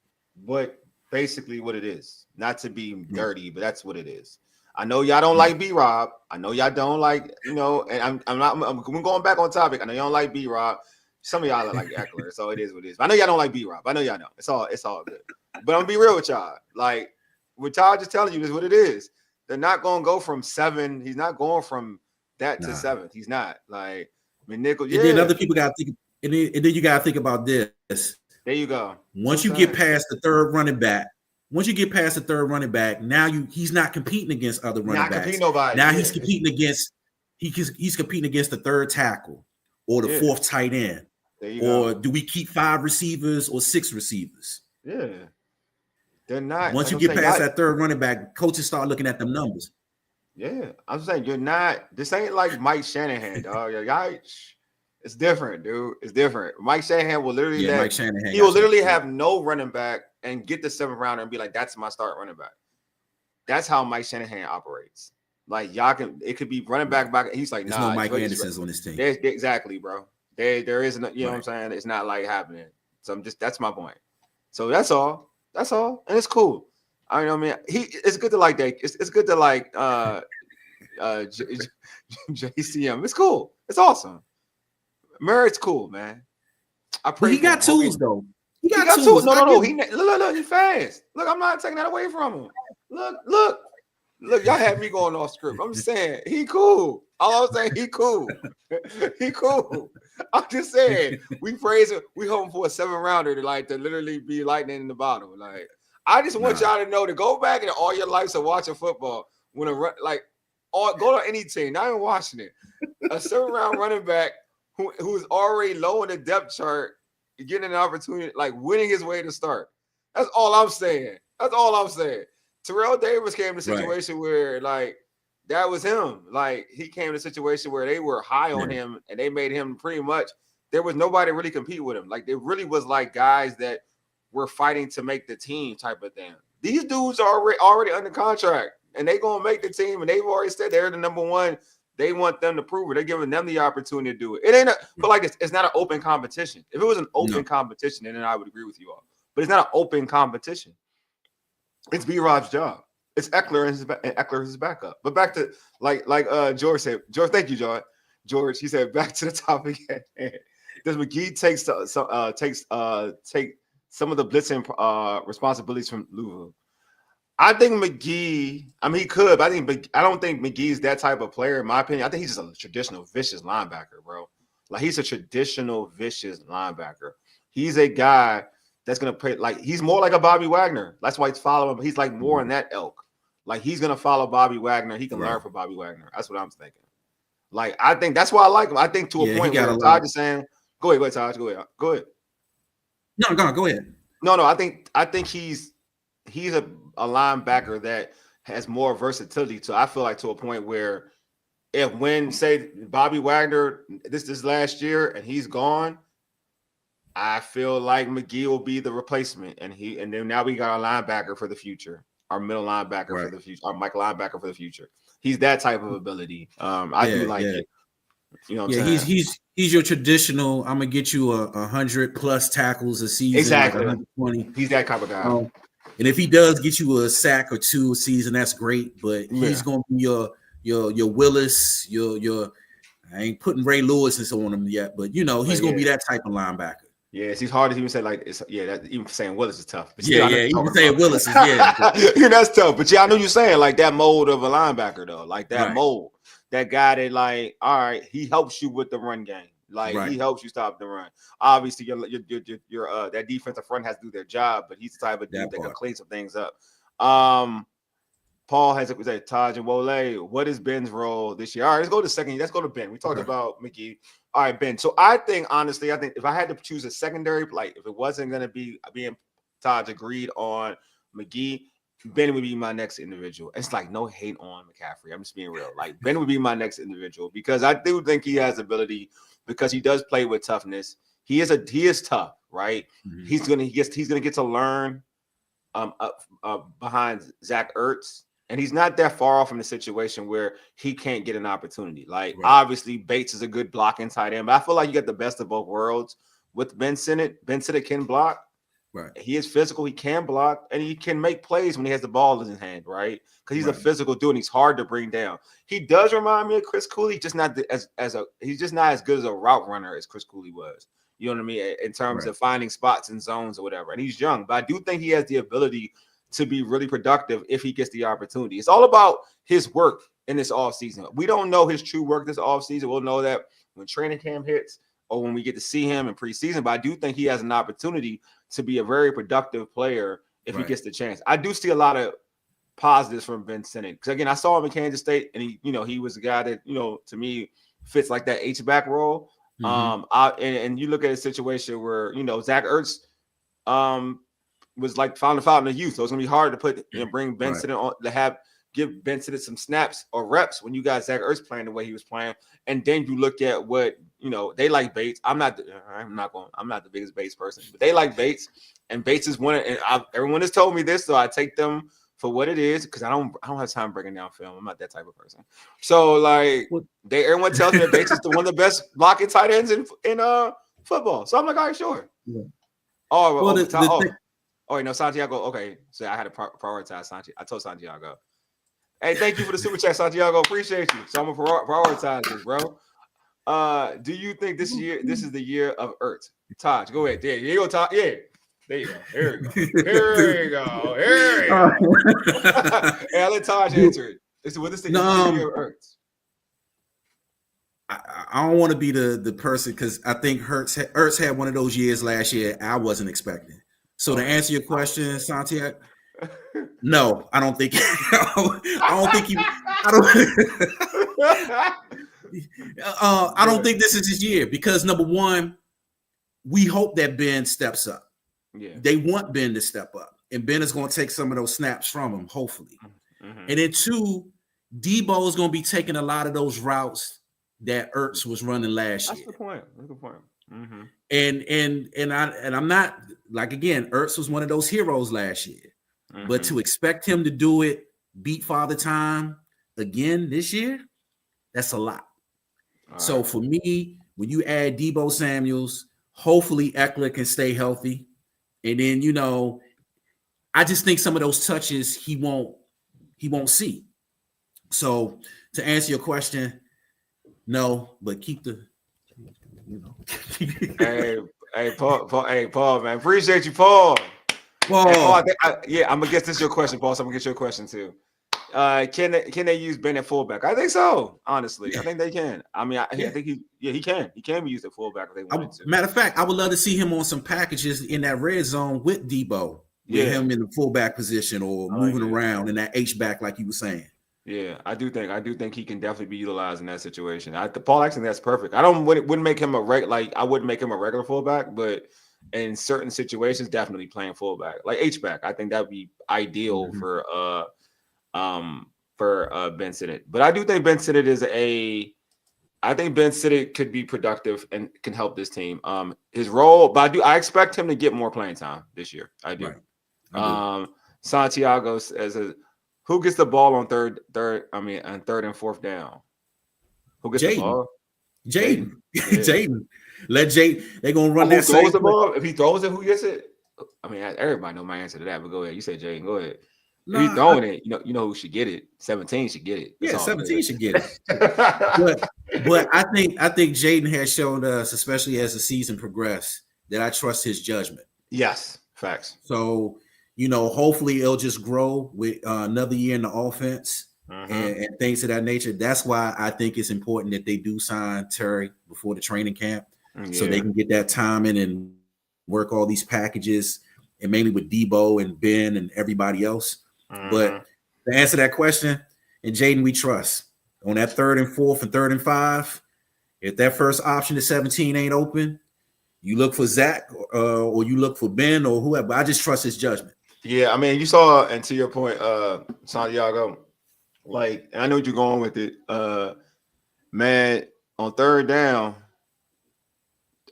But basically what it is. Not to be dirty, but that's what it is. I know y'all don't like B-Rob. I know y'all don't like, and I'm going back on topic. I know y'all don't like B-Rob. Some of y'all are like Eckler, so it is what it is. I know y'all don't like B-Rob. I know y'all don't. It's all good. But I'm gonna be real with y'all. Like what Todd just telling you is what it is. They're not gonna go from 7. He's not going from that to 7. He's not. Like McNichols. Yeah. And then other people gotta think, and then you gotta think about this. There you go. Once you get past the third running back, now he's not competing against other running backs. Nobody. Now he's competing against he's competing against the third tackle or the fourth tight end. Or do we keep 5 receivers or 6 receivers? Yeah. They're not. Once you get past that third running back, coaches start looking at them numbers. Yeah. I'm saying you're not. This ain't like Mike Shanahan, dog. It's different, dude. It's different. Mike Shanahan will literally he will literally have no running back and get the 7th rounder and be like, that's my start running back. That's how Mike Shanahan operates. Like it could be running back. He's like, there's no Mike Andersons on this team. Exactly, bro. There isn't, what I'm saying? It's not like happening. So that's my point. So that's all. That's all. And it's cool. I mean, it's good to like that. It's good to like JCM. It's cool. It's awesome. Merritt's cool, man. He got tools though. He got tools. No. Look, he fast. Look, I'm not taking that away from him. Look. Y'all had me going off script. I'm just saying he cool. All I'm saying, he cool. He cool. I'm just saying we praise him. We hoping for a 7th rounder to literally be lightning in the bottle. Like I just want y'all to know to go back into all your lives of watching football. When go to any team, not even watching it. A 7th round running back who's already low in the depth chart, getting an opportunity, like winning his way to start. That's all I'm saying. Terrell Davis came to a situation where that was him. Like he came to a situation where they were high on him and they made him pretty much. There was nobody really compete with him. Like it really was like guys that were fighting to make the team type of thing. These dudes are already under contract and they gonna make the team. And they've already said they're the number 1. They want them to prove it. They're giving them the opportunity to do it. It ain't but like this. It's not an open competition. If it was an open competition, then I would agree with you all. But it's not an open competition. It's B-Rob's job. It's Eckler and Eckler is his backup. But back to like George said. George, thank you, George. George, he said back to the topic at hand. Does McGee take some of the blitzing responsibilities from Louisville? I think McGee. I mean, he could. But I don't think McGee's that type of player. In my opinion, I think he's just a traditional vicious linebacker, bro. Like he's a traditional vicious linebacker. He's a guy that's gonna play he's more like a Bobby Wagner. That's why he's following. But he's like more in that ilk. Like he's gonna follow Bobby Wagner. He can learn from Bobby Wagner. That's what I'm thinking. Like I think that's why I like him. I think to a point where Todd is saying, "Go ahead, Todd. Go ahead." No, go ahead. No. I think he's a linebacker that has more versatility. So I feel like to a point where when say Bobby Wagner this last year and he's gone, I feel like McGee will be the replacement, and then now we got our linebacker for the future, our middle linebacker for the future, our Michael linebacker for the future. He's that type of ability. I do like it. You know what I'm saying? He's your traditional. I'm gonna get you 100+ tackles a season, exactly. Like 120. He's that type of guy. And if he does get you a sack or 2 a season, that's great. But he's gonna be your Willis, your. I ain't putting Ray Lewis on him yet, but he's gonna be that type of linebacker. Yeah, it's hard to even say that even saying Willis is tough. But even saying Willis is that's tough. But I know you're saying like that mold of a linebacker though, like that mold, that guy that all right, he helps you with the run game, he helps you stop the run. Obviously, your that defensive front has to do their job, but he's the type of dude that can clean some things up. Paul has a Taj and Wole. What is Ben's role this year? All right, let's go to second. Let's go to Ben. We talked about Magee. All right, Ben. So I think honestly, if I had to choose a secondary, like if it wasn't going to be being Taj agreed on Magee, Ben would be my next individual. It's like no hate on McCaffrey. I'm just being real. Like Ben would be my next individual because I do think he has ability because he does play with toughness. He is tough, right? Mm-hmm. He's gonna get to learn behind Zach Ertz. And he's not that far off from the situation where he can't get an opportunity. Like, obviously, Bates is a good blocking tight end, but I feel like you get the best of both worlds with Ben Sinnott. Ben Sinnott can block. Right. He is physical. He can block, and he can make plays when he has the ball in his hand, right? Because he's a physical dude, and he's hard to bring down. He does remind me of Chris Cooley, just not he's just not as good as a route runner as Chris Cooley was. You know what I mean? In terms of finding spots and zones or whatever. And he's young, but I do think he has the ability to be really productive if he gets the opportunity. It's all about his work in this offseason. We don't know his true work this offseason. We'll know that when training camp hits or when we get to see him in preseason. But I do think he has an opportunity to be a very productive player if he gets the chance. I do see a lot of positives from Ben Sinnott. Because again, I saw him in Kansas State, and he was a guy that, to me, fits like that H-back role. Mm-hmm. And you look at a situation where, Zach Ertz was like found in the youth. So it's gonna be hard to bring Ben Sinnott on to give Ben Sinnott some snaps or reps when you got Zach Ertz playing the way he was playing. And then you look at what they like Bates. I'm not the biggest Bates person, but they like Bates, and Bates is one. And everyone has told me this, so I take them for what it is because I don't have time breaking down film. I'm not that type of person. So like everyone tells me that Bates is one of the best blocking tight ends in football. So I'm like, all right, sure. Yeah. Oh, no, Santiago. Okay, so I had to prioritize Santiago. I told Santiago, hey, thank you for the super chat, Santiago. Appreciate you. So I'm gonna prioritize this, bro. Do you think this is the year of Ertz? Taj, go ahead. There you go, Taj. Yeah, there you go. Here we go. Here we go. Here we go. Hey, I'll let Taj answer it. This is the year of Ertz. I don't want to be the person because I think Ertz had one of those years last year I wasn't expecting. So to answer your question, Santiago, no, I don't think. I don't think this is his year because number one, we hope that Ben steps up. Yeah, they want Ben to step up, and Ben is going to take some of those snaps from him, hopefully. Mm-hmm. And then two, Debo is going to be taking a lot of those routes that Ertz was running last year. That's the point. Mm-hmm. And I'm not like again, Ertz was one of those heroes last year, but to expect him to do it, beat Father Time again this year, that's a lot. So for me, when you add Debo Samuels, hopefully Eckler can stay healthy, and then I just think some of those touches he won't see. So to answer your question, no, but keep the. Hey, Paul, man, appreciate you, Paul. Paul, hey, Paul I'm gonna guess this is your question, Paul. So I'm gonna get your question too. Can they use Ben at fullback? I think so. Honestly, I think they can. I mean, I think he can. He can be used at fullback if they wanted to. Matter of fact, I would love to see him on some packages in that red zone with Debo, with him in the fullback position or moving around in that H back, like you were saying. Yeah, I do think he can definitely be utilized in that situation. Paul actually, that's perfect. I wouldn't make him I wouldn't make him a regular fullback, but in certain situations, definitely playing fullback, like H back. I think that'd be ideal for Ben Sinnott. But I do think Ben Sinnott Ben Sinnott could be productive and can help this team. His role, but I expect him to get more playing time this year. I do. Right. Santiago who gets the ball on third and fourth down? Who gets the ball? Jaden. Jaden. Let Jaden. They're gonna run that. Who throws the ball? If he throws it, who gets it? I mean, everybody know my answer to that. But go ahead. You say Jaden. Go ahead. If he's throwing it, you know who should get it. 17 should get it. That's 17 should get it. but I think Jaden has shown us, especially as the season progressed, that I trust his judgment. Yes, facts. So. Hopefully it'll just grow with another year in the offense and things of that nature. That's why I think it's important that they do sign Terry before the training camp so they can get that time in and work all these packages and mainly with Debo and Ben and everybody else. But to answer that question, and Jaden, we trust on that 3rd and 4th and 3rd and 5. If that first option at 17 ain't open, you look for Zach or you look for Ben or whoever. I just trust his judgment. Yeah, I mean, you saw, and to your point, Santiago, like, and I know what you're going with it. Man, on 3rd down,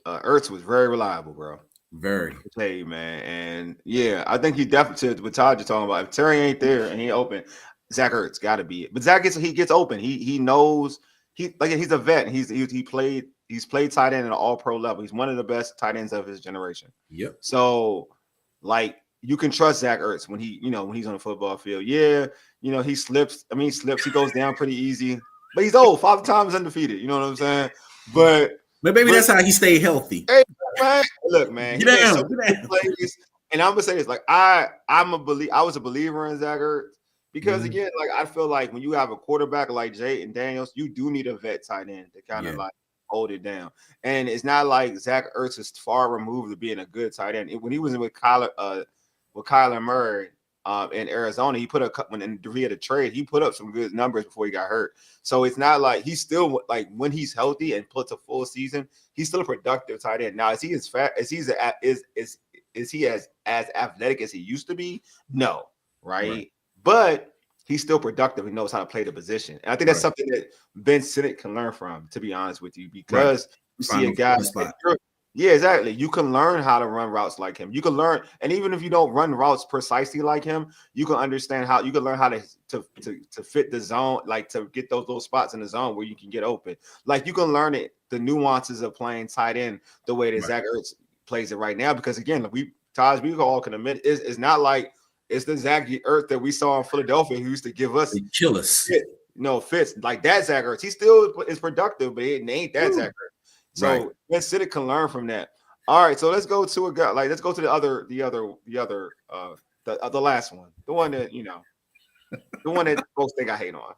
Ertz was very reliable, bro. Very. Hey, man. And yeah, I think he definitely, what Todd you're talking about, if Terry ain't there and he open, Zach Ertz got to be it. But Zach gets open. He knows he's a vet. He played tight end at an all-pro level. He's one of the best tight ends of his generation. Yep. So, like, you can trust Zach Ertz when he's on the football field. Yeah, he slips. He slips. He goes down pretty easy. But he's old, 5 times undefeated. You know what I'm saying? But maybe that's how he stayed healthy. Hey, man, look, man. Get down. Plays, and I'm gonna say this: like, I was a believer in Zach Ertz because again, like, I feel like when you have a quarterback like Jay and Daniels, you do need a vet tight end to kind of like hold it down. And it's not like Zach Ertz is far removed of being a good tight end. When he was with Kyler Murray in Arizona, he put when he had a trade, he put up some good numbers before he got hurt. So it's not like he's still, like, when he's healthy and puts a full season, he's still a productive tight end. Now, is he as fat? Is he as athletic as he used to be? No, right? But he's still productive. He knows how to play the position. And I think that's something that Ben Sinnott can learn from, to be honest with you, because you see a guy. Yeah, exactly. You can learn how to run routes like him. You can learn, and even if you don't run routes precisely like him, you can understand how you can learn how to fit the zone, like to get those little spots in the zone where you can get open. Like, you can learn the nuances of playing tight end the way that Zach Ertz plays it right now. Because again, we all can admit it's not like it's the Zach Ertz that we saw in Philadelphia who used to give us kill us. Fits like that Zach Ertz. He still is productive, but it ain't that Zach Ertz. So Ben Sinnott can learn from that. All right, so let's go to a guy. Like, let's go to the last one, the one that the one that folks think I hate on.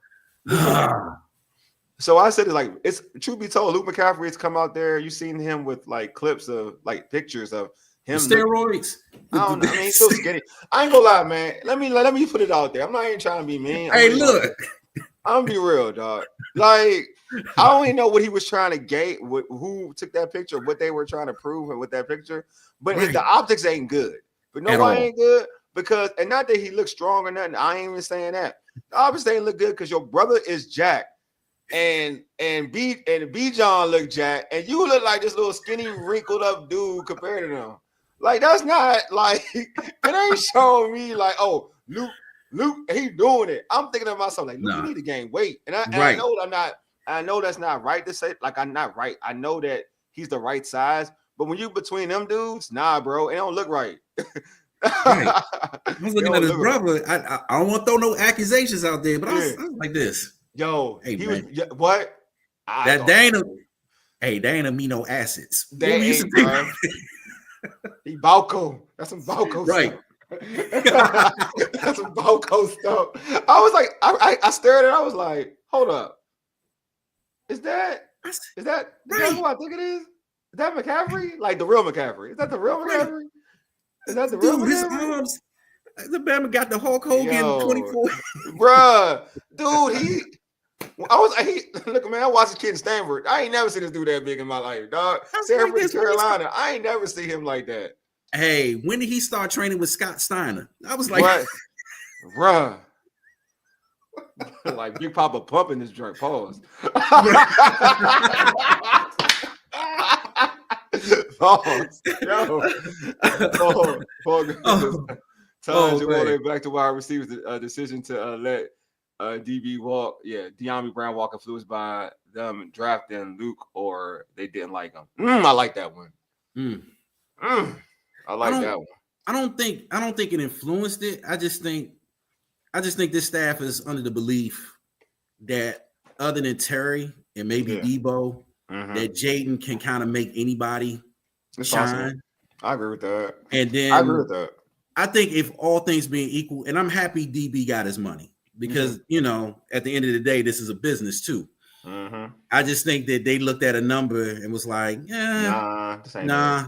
So I said, it's truth be told, Luke McCaffrey has come out there. You've seen him with like clips of like pictures of him steroids. I don't know. I mean, he's so skinny. I ain't gonna lie, man. Let me put it out there. I'm not even trying to be mean. Hey, look. I'm gonna be real, dog. Like, I don't even know what he was trying to gate, who took that picture, what they were trying to prove with that picture. But the optics ain't good. But nobody ain't good because, and not that he looks strong or nothing. I ain't even saying that. The optics ain't look good because your brother is Jack, and B John look Jack, and you look like this little skinny, wrinkled up dude compared to them. Like, that's not like it ain't showing me like, oh, Luke, he doing it. I'm thinking to myself, like, Luke, you need to gain weight. And I know I know that's not right to say. Like, I'm not right. I know that he's the right size. But when you between them dudes, nah, bro, it don't look right. I was looking at his brother. I don't want to throw no accusations out there, but I was like this. Yo, hey, he man. was what? That ain't amino acids. They ain't, bro. He Balco. That's some Balco stuff. That's some Balco stuff. I was like, I stared at it. I was like, hold up. Is that who I think it is? Is that McCaffrey? Like the real McCaffrey? Is that the real McCaffrey? Is that the real McCaffrey? His arms. The Bama got the Hulk Hogan 24. Bruh, dude, look, man, I watched a kid in Stanford. I ain't never seen this dude that big in my life, dog. Stanford, Carolina. I ain't never seen him like that. Hey, when did he start training with Scott Steiner? I was like, bruh. Like Big Papa pumping this joint. Pause. Pause. Yo. Back to wide receivers. The decision to let DB walk. Yeah, De'Ami Brown walk influenced by them drafting Luke, or they didn't like him. I like that one. I like that one. I don't think it influenced it. I just think this staff is under the belief that other than Terry and maybe Debo, that Jaden can kind of make anybody shine. Awesome. I agree with that. And then I agree with that. I think if all things being equal, and I'm happy DB got his money because at the end of the day, this is a business too. I just think that they looked at a number and was like, nah,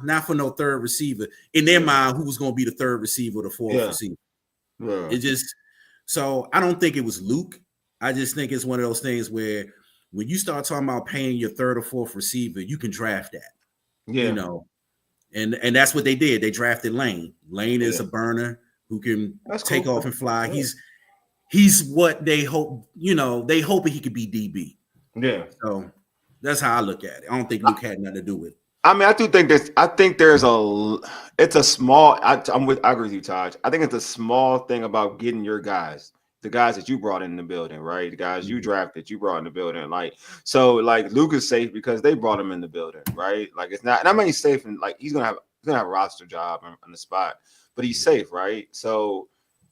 not for no third receiver. In their mind, who was going to be the third receiver or the fourth receiver? It just So I don't think it was Luke. I just think it's one of those things where when you start talking about paying your third or fourth receiver, you can draft that. Yeah. You know, and that's what they did. They drafted Lane. Lane is a burner who can take off and fly. Yeah. He's what they hope, you know, they hoping he could be DB. Yeah. So that's how I look at it. I don't think Luke had nothing to do with it. I mean, I do think there's it's a small, I agree with you, Taj. I think it's a small thing about getting your guys, the guys that you brought in the building, right? The guys you drafted, you brought in the building. Like, so like Luke is safe because they brought him in the building, right? Like it's not, and I mean he's safe and like he's gonna have a roster job on the spot, but he's safe, right? So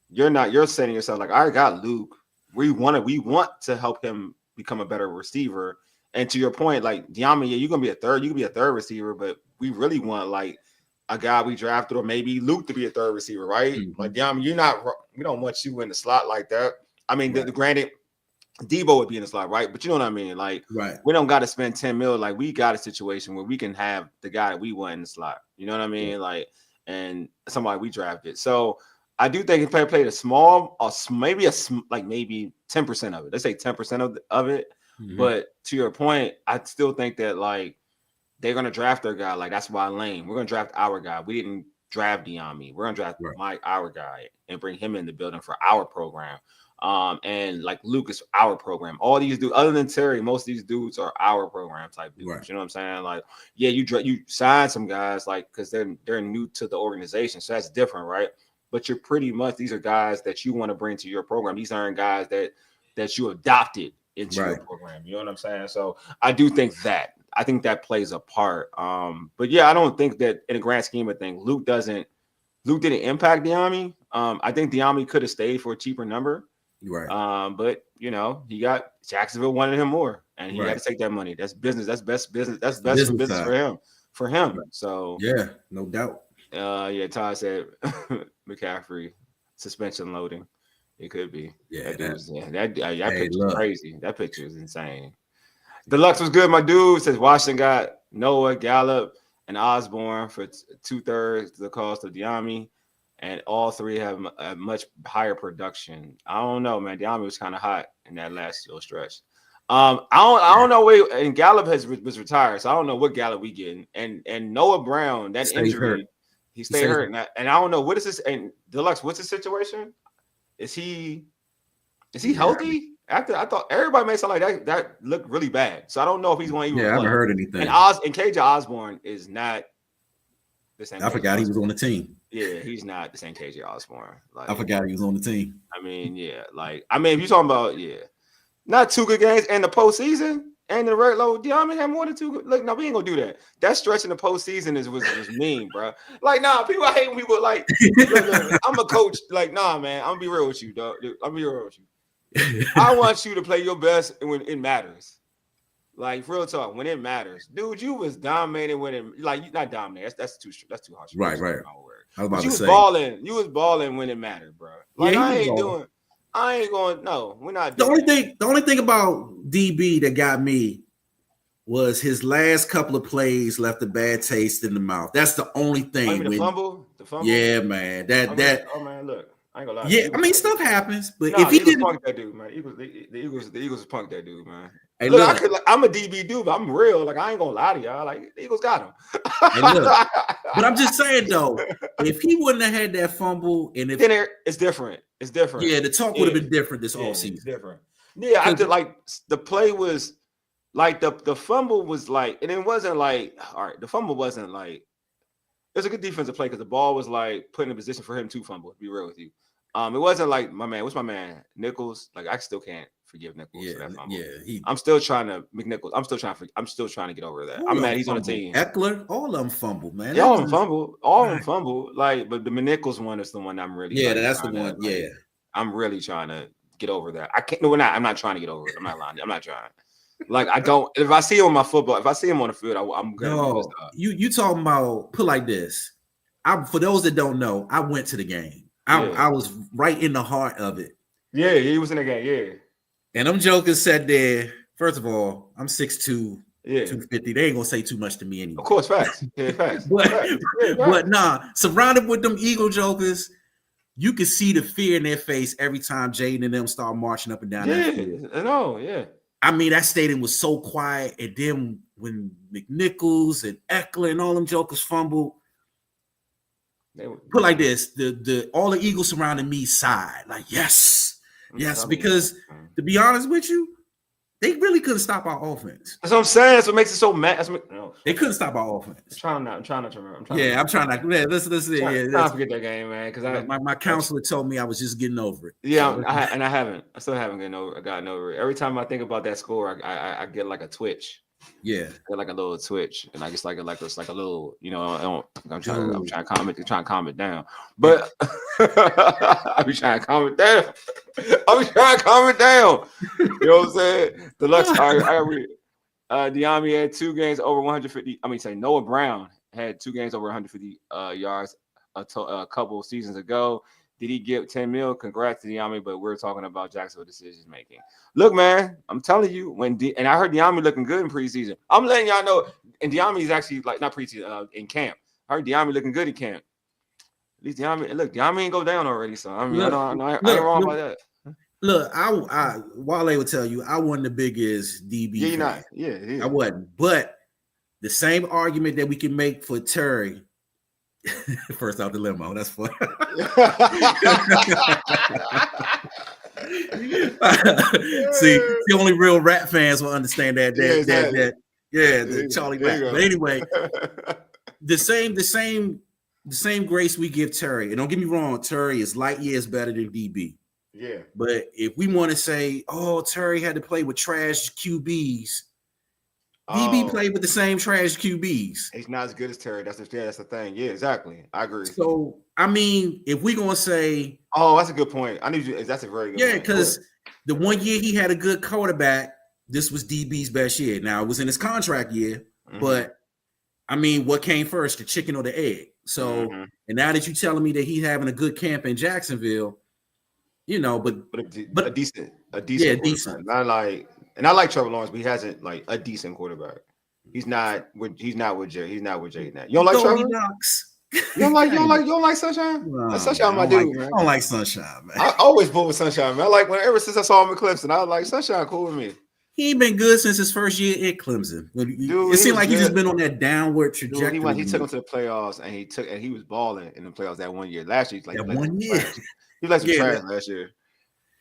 you're saying to yourself, like, I got Luke. We want to help him become a better receiver. And to your point, like Diami, yeah, you can be a third receiver, but we really want like a guy we drafted or maybe Luke to be a third receiver, right? Mm-hmm. Like Diami, we don't want you in the slot like that. I mean, granted, Debo would be in the slot, right? But you know what I mean? Like, we don't got to spend $10 million. Like, we got a situation where we can have the guy that we want in the slot. You know what I mean? Yeah. Like, and somebody we drafted. So I do think he played a small, maybe 10% of it. Let's say 10% of it. Mm-hmm. But to your point, I still think that like they're gonna draft their guy. Like that's why Lane. We're gonna draft our guy. We didn't draft Diami. We're gonna draft our guy and bring him in the building for our program. And like Luke is our program. All these dudes, other than Terry, most of these dudes are our program type dudes. Right. You know what I'm saying? Like, yeah, you sign some guys like because they're new to the organization, so that's different, right? But you're pretty much these are guys that you want to bring to your program. These aren't guys that you adopted into your program. You know what I'm saying? So I do think that plays a part. But yeah, I don't think that in the grand scheme of things, Luke didn't impact Diami. I think Diami could have stayed for a cheaper number. Right. But you know, Jacksonville wanted him more and he had to take that money. That's business. That's best business. That's best business for him. So yeah, no doubt. Yeah, Todd said McCaffrey suspension loading. It could be. Yeah, that picture is crazy. That picture is insane. Deluxe was good, my dude. Says Washington got Noah, Gallup, and Osborne for 2/3 the cost of Diami, and all three have a much higher production. I don't know, man. Diami was kind of hot in that last little stretch. I don't know where and Gallup was retired, so I don't know what Gallup we getting. And Noah Brown, that injury, he stayed hurt, and I don't know what is this. And Deluxe, what's the situation? Is he healthy? After I thought everybody made something like that looked really bad. So I don't know if he's going to even play. I haven't heard anything. And KJ Osborne is not the same. I forgot he was on the team. Yeah, he's not the same KJ Osborne. Like, I forgot he was on the team. I mean, yeah, if you're talking about not 2 good games in the postseason and the regular Diami had more than 2 good. Look, no, we ain't gonna do that. That stretch in the postseason was mean, bro. Like, nah, people hate when people like. Look, I'm a coach. Like, nah, man, I'm gonna be real with you, dog. I'm be real with you. I want you to play your best when it matters. Like, real talk, when it matters, dude. You was dominating when it not dominating. That's too harsh. Right. I was about to say balling. You was balling when it mattered, bro. Like I ain't going. No, we're not. The only thing about DB that got me was his last couple of plays left a bad taste in the mouth. That's the only thing. The fumble. Yeah, man. Oh man, look. I ain't gonna lie. Yeah, I mean stuff happens, but if he didn't punk that dude, man, the Eagles punked that dude, man. Hey, look, I'm a DB dude, but I'm real. Like I ain't gonna lie to y'all. Like the Eagles got him. Hey, look, but I'm just saying though, if he wouldn't have had that fumble, and if then it's different. It's different. Yeah, the talk would have been different this whole season. It's different. Yeah, I did like the play was like the fumble was like, and it wasn't like all right. The fumble wasn't like it was a good defensive play because the ball was like put in a position for him to fumble. To be real with you. It wasn't like what's my man Nichols? Like I still can't forgive Nichols. I'm still trying to McNichols. I'm still trying to get over that. I'm mad he's on the team. Eckler, all of them fumble, man. All of them fumble. Like, but the McNichols one is the one I'm really. Yeah, that's the one. Yeah, I'm really trying to get over that. I can't. No, we're not. I'm not trying to get over it. I'm not lying. I'm not trying. Like I don't. If I see him on my football, if I see him on the field, I'm gonna. No, you talking about put like this. For those that don't know, I went to the game. I was right in the heart of it. Yeah, he was in the game. Yeah. And them jokers sat there. First of all, I'm 6'2", 250. They ain't gonna say too much to me anyway. Of course, facts. Yeah, facts. But nah, surrounded with them Eagle jokers, you can see the fear in their face every time Jaden and them start marching up and down that field. I know, yeah. I mean, that stadium was so quiet, and then when McNichols and Eckler and all them jokers fumbled, put like this, the all the Eagles surrounding me sighed, like, yes, because to be honest with you, they really couldn't stop our offense. That's what I'm saying. That's what makes it so mad. They couldn't stop our offense. I'm trying not to remember. I'm trying not. Yeah, let's trying to forget that game, man. Because my counselor told me I was just getting over it. Yeah, I haven't. I still haven't gotten over it. Every time I think about that score, I get like a twitch. Yeah, I get like a little twitch, and I just like a little, I'm trying to calm it down. But I be trying to calm it down. You know what I'm saying? The Lux, Diami had 2 games over 150. Noah Brown had 2 games over 150 yards a couple of seasons ago. Did he get 10 mil? Congrats to Diami, but we're talking about Jacksonville decision making. Look, man, I'm telling you, and I heard Diami looking good in preseason. I'm letting y'all know, and Diami is actually like not preseason, in camp. I heard Diami looking good in camp. At least Diami ain't go down already, so I ain't wrong about that. Look, I Wale would tell you I wasn't the biggest DB. Yeah, you're not. Yeah, I wasn't. But the same argument that we can make for Terry. First out the limo. That's funny. See, the only real rap fans will understand that. The Charlie rap. But anyway, the same grace we give Terry. And don't get me wrong, Terry is light years better than DB. Yeah. But if we want to say, oh, Terry had to play with trash QBs. DB played with the same trash QBs. He's not as good as Terry. That's the thing. Yeah, exactly. I agree. So, I mean, if we're going to say... Oh, that's a good point. That's a very good point. Yeah, because the one year he had a good quarterback, this was DB's best year. Now, it was in his contract year, but, I mean, what came first, the chicken or the egg? So, and now that you're telling me that he's having a good camp in Jacksonville, but a decent. Yeah, decent. Not like... And I like Trevor Lawrence, but he hasn't like a decent quarterback. He's not with Jay now. You don't like Trevor? You don't like Sunshine? No, Sunshine, my dude. I don't like Sunshine, man. I always bull with Sunshine, man. I like ever since I saw him in Clemson, I was like, Sunshine cool with me. He ain't been good since his first year at Clemson. Dude, it seemed like he's just been on that downward trajectory. Dude, he took him to the playoffs, and he was balling in the playoffs that one year. Last year, he was some trash last year.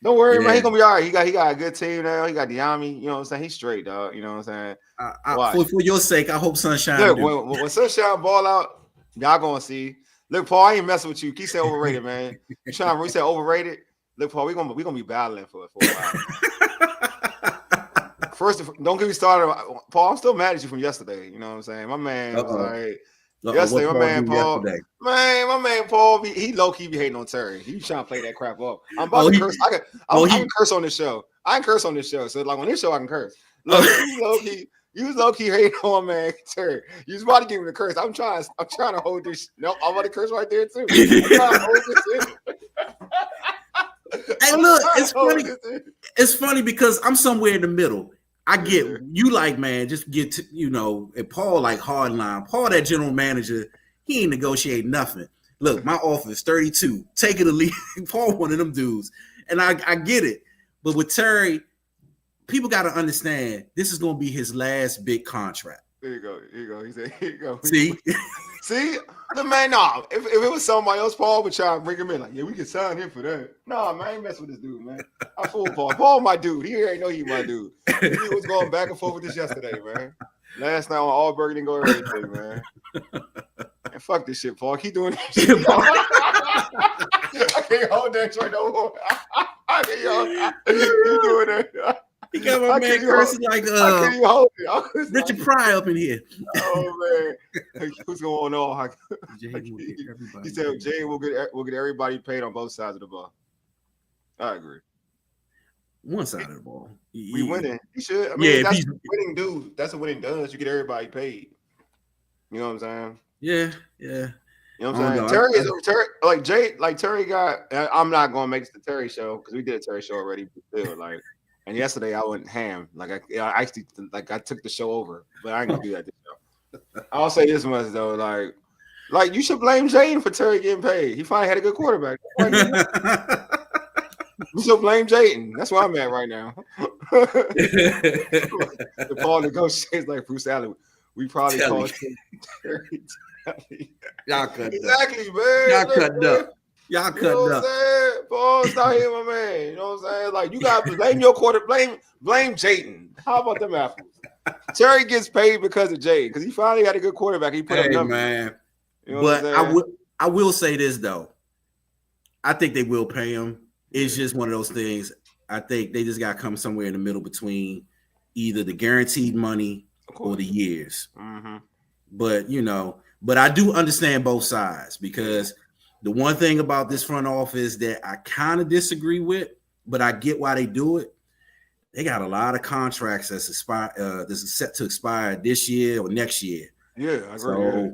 Don't worry, man. He's gonna be all right. He got a good team now. He got Diami. You know what I'm saying? He's straight, dog. You know what I'm saying? For your sake, I hope Sunshine. Look, when Sunshine ball out, y'all gonna see. Look, Paul, I ain't messing with you. Keep saying overrated, man. You trying to say overrated? Look, Paul, we gonna be battling for a while. First, don't get me started, Paul. I'm still mad at you from yesterday. You know what I'm saying? My man was like. Yesterday, my man Paul, he low key be hating on Terry. He trying to play that crap up. I'm about to curse. I can curse on this show. I can curse on this show. So like on this show, I can curse. Look, you was low key hating on man Terry. You was about to give him the curse. I'm trying to hold this. No, I'm about to curse right there too. I'm trying to hold this in. Hey, look, it's funny. It's funny because I'm somewhere in the middle. I get you like, man, just get to, and Paul like hard line. Paul, that general manager, he ain't negotiating nothing. Look, my office 32. Take it or leave. Paul, one of them dudes. And I get it. But with Terry, people got to understand this is going to be his last big contract. There you go. He said, here you go. See? The man, no. If it was somebody else, Paul would try and bring him in. Like, yeah, we can sign him for that. No, man, I ain't mess with this dude, man. I fool Paul. Paul, my dude. He ain't know he my dude. He was going back and forth with this yesterday, man. Last night on Allberg didn't go everything, man. And fuck this shit, Paul. Keep doing this shit, Paul. I can't hold that joint no more. I can't keep doing that. He got my man cursing like Richard Pryor up in here. Oh man, what's going on? He said Jay will get everybody paid on both sides of the ball. I agree. One side of the ball. We winning. He should. I mean, that's a winning dude. That's what winning does. You get everybody paid. You know what I'm saying? Yeah. You know what I'm saying? Terry got. I'm not gonna make it the Terry show because we did a Terry show already. But still, like. And yesterday I went ham. Like I took the show over, but I ain't gonna do that this show. I'll say this much though, like Like you should blame Jaden for Terry getting paid. He finally had a good quarterback. You should blame Jaden. That's where I'm at right now. The Paul negotiates like Bruce Allen. We probably call Terry. Y'all cut exactly, man. Y'all cut up. Y'all cut up. What I'm saying? Paul's not here, my man. You know what I'm saying? Like you got to blame your blame Jaden. How about them apples? Terry gets paid because of Jaden because he finally got a good quarterback. He put up numbers. Man. You know but I will say this though. I think they will pay him. It's just one of those things. I think they just got to come somewhere in the middle between either the guaranteed money or the years. Mm-hmm. But but I do understand both sides because the one thing about this front office that I kind of disagree with, but I get why they do it. They got a lot of contracts that's set to expire this year or next year. Yeah, I agree.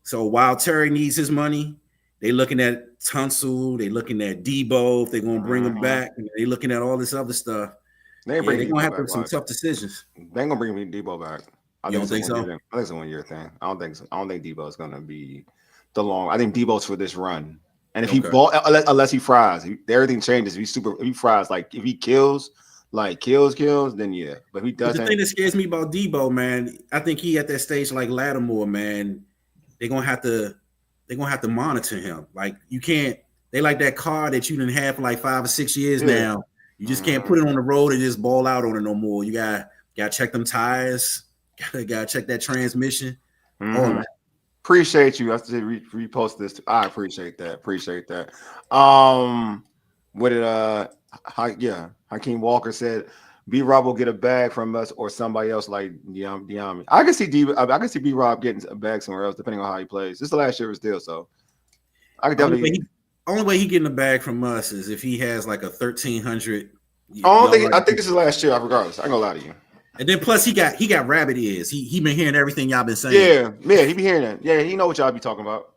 So while Terry needs his money, they looking at Tunsil, they looking at Debo if they're gonna bring him back, and they looking at all this other stuff. They're gonna have to make some tough decisions. They ain't gonna bring me Debo back. You don't think so? I think it's a 1 year thing. I don't think so. I don't think Debo is gonna be the long. I think Debo's for this run. And if he ball, unless he fries, everything changes. If he fries, like if he kills, then yeah. But if he doesn't. The thing that scares me about Debo, man, I think he at that stage like Lattimore, man. They're gonna have to monitor him. Like you can't. They like that car that you didn't have for like 5 or 6 years now. You just can't put it on the road and just ball out on it no more. You gotta check them tires. Gotta check that transmission. Mm-hmm. Appreciate you. I have to repost this. I appreciate that. What did Hakeem Walker said? B-Rob will get a bag from us or somebody else like Diami. I can see B-Rob getting a bag somewhere else depending on how he plays. This is the last year of his deal, so I could definitely. Only way he getting a bag from us is if he has like a 1,300. I think this is last year. Regardless, I ain't gonna lie to you. And then plus he got rabbit ears. He been hearing everything y'all been saying. Yeah, he be hearing that. Yeah, he know what y'all be talking about.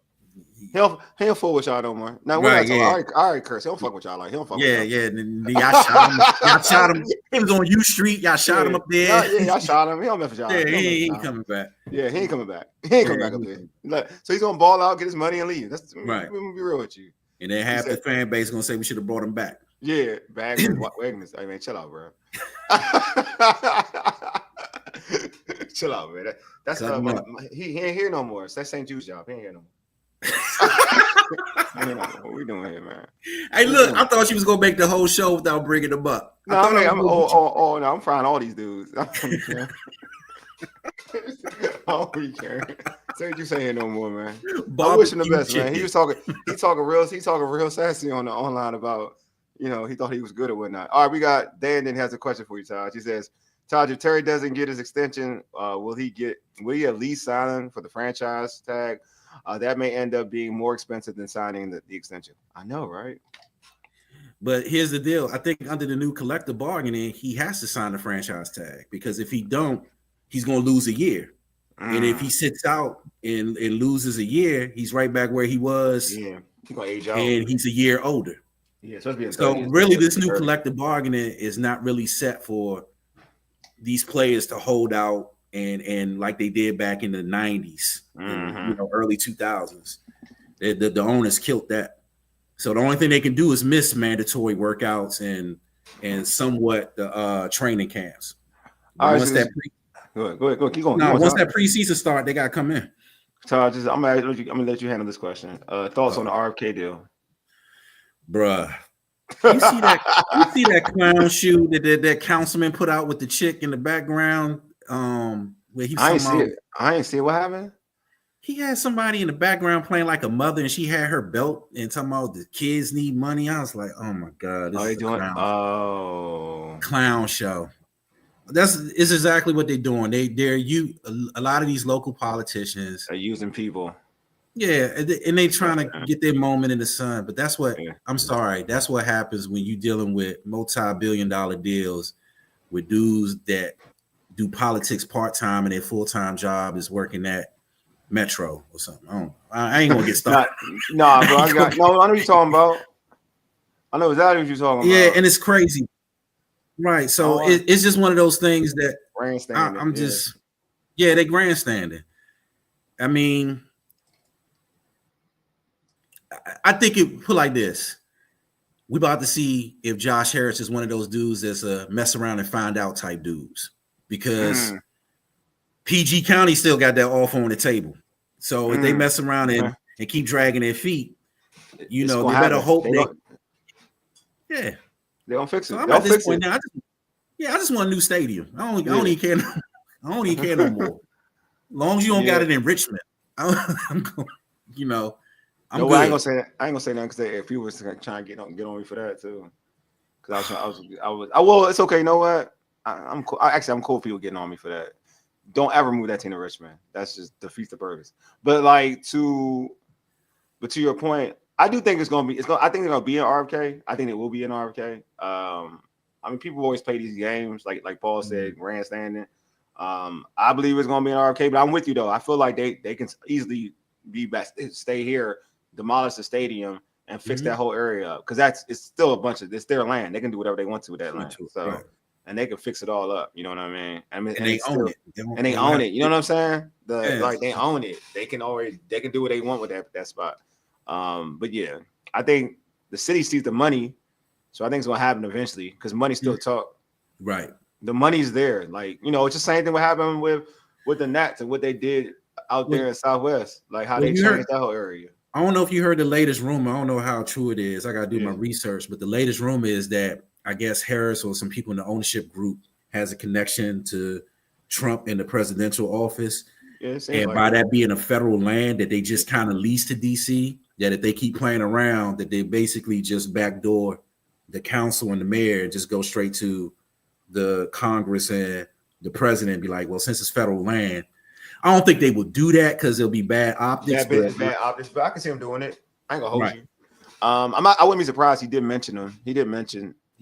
He don't fool with y'all no more. Now we're not talking. All right, curse. He don't fuck with y'all like he don't fuck with y'all. Yeah. Y'all shot him. Y'all shot him. He was on U Street. Y'all shot him up there. Y'all shot him. He don't mess with y'all. Yeah, he ain't coming back. Yeah, he ain't coming back. He ain't coming back up there. So he's gonna ball out, get his money, and leave. That's right. We're gonna be real with you. And then half the fan base gonna say we should have brought him back. Yeah, Wagner's. I mean, chill out, bro. Chill out, man. That's he ain't here no more. It's that St. Jude's job. He ain't here no more. What we doing here, man? Hey, look, I thought she was gonna make the whole show without bringing them up. No, I'm frying all these dudes. I don't really care. Say what you saying no more, man. I wish him the best, man. He talking real sassy on the online about, he thought he was good or whatnot. All right, we got Dan has a question for you, Taj. He says, Taj, if Terry doesn't get his extension, will he at least sign for the franchise tag? That may end up being more expensive than signing the extension. I know, right? But here's the deal. I think under the new collective bargaining, he has to sign the franchise tag because if he don't, he's going to lose a year. And if he sits out and loses a year, he's right back where he was. Yeah, he's going to age out. And he's a year older. Yeah, so really this new collective bargaining is not really set for these players to hold out and like they did back in the 90s, early 2000s. The owners killed that. So the only thing they can do is miss mandatory workouts and somewhat the training camps. Go ahead, keep going. Once that preseason start, they got to come in. So I'm gonna let you handle this question. Thoughts on the RFK deal, bruh? You see that clown shoe that councilman put out with the chick in the background? Where he I ain't see it. What happened? He had somebody in the background playing like a mother, and she had her belt and talking about the kids need money. I was like, oh my god, this is a clown show. It's exactly what they're doing. A lot of these local politicians are using people. Yeah, and they trying to get their moment in the sun. But that's what I'm sorry. That's what happens when you're dealing with multi-billion-dollar deals with dudes that do politics part-time and their full-time job is working at Metro or something. I ain't gonna get started. bro. I know what you're talking about. I know exactly what you're talking about. Yeah, and it's crazy. Right. So it's just one of those things that I'm just they grandstanding. I mean, I think it put like this. We about to see if Josh Harris is one of those dudes that's a mess around and find out type dudes, because PG County still got that offer on the table. So if they mess around and keep dragging their feet, you know, they better hope they don't fix it. So I'm at this point now. I just want a new stadium. I don't even care. I don't even care no more. As long as you don't got it in Richmond, I'm good. I ain't gonna say that. I ain't gonna say that because if you was trying to get on me for that too, because well, it's okay. You know what? I'm cool. I'm cool with people getting on me for that. Don't ever move that team to Richmond. That's just defeats the purpose. But to your point, I do think I think they're gonna be in RFK. I think it will be in RFK. I mean, people always play these games like Paul said, grandstanding. I believe it's gonna be in RFK, but I'm with you though. I feel like they can easily be best stay here, demolish the stadium, and fix that whole area up, because it's still it's their land. They can do whatever they want to with that land. So and they can fix it all up. You know what I mean? And they own it. And they own it. You know what I'm saying? Like they own it. They can do what they want with that spot. But yeah, I think the city sees the money, so I think it's gonna happen eventually, because money still talk. Right. The money's there. Like, it's the same thing what happened with the Nats and what they did out there in Southwest, like how they changed that whole area. I don't know if you heard the latest rumor. I don't know how true it is. I got to do my research, but the latest rumor is that I guess Harris or some people in the ownership group has a connection to Trump in the presidential office. Yeah, and by that being a federal land that they just kind of lease to DC, that if they keep playing around, that they basically just backdoor the council and the mayor and just go straight to the Congress and the president and be like, well, since it's federal land. I don't think they will do that because it'll be bad optics. Bad optics, but I can see him doing it. I ain't gonna hold you. I wouldn't be surprised he did mention him. He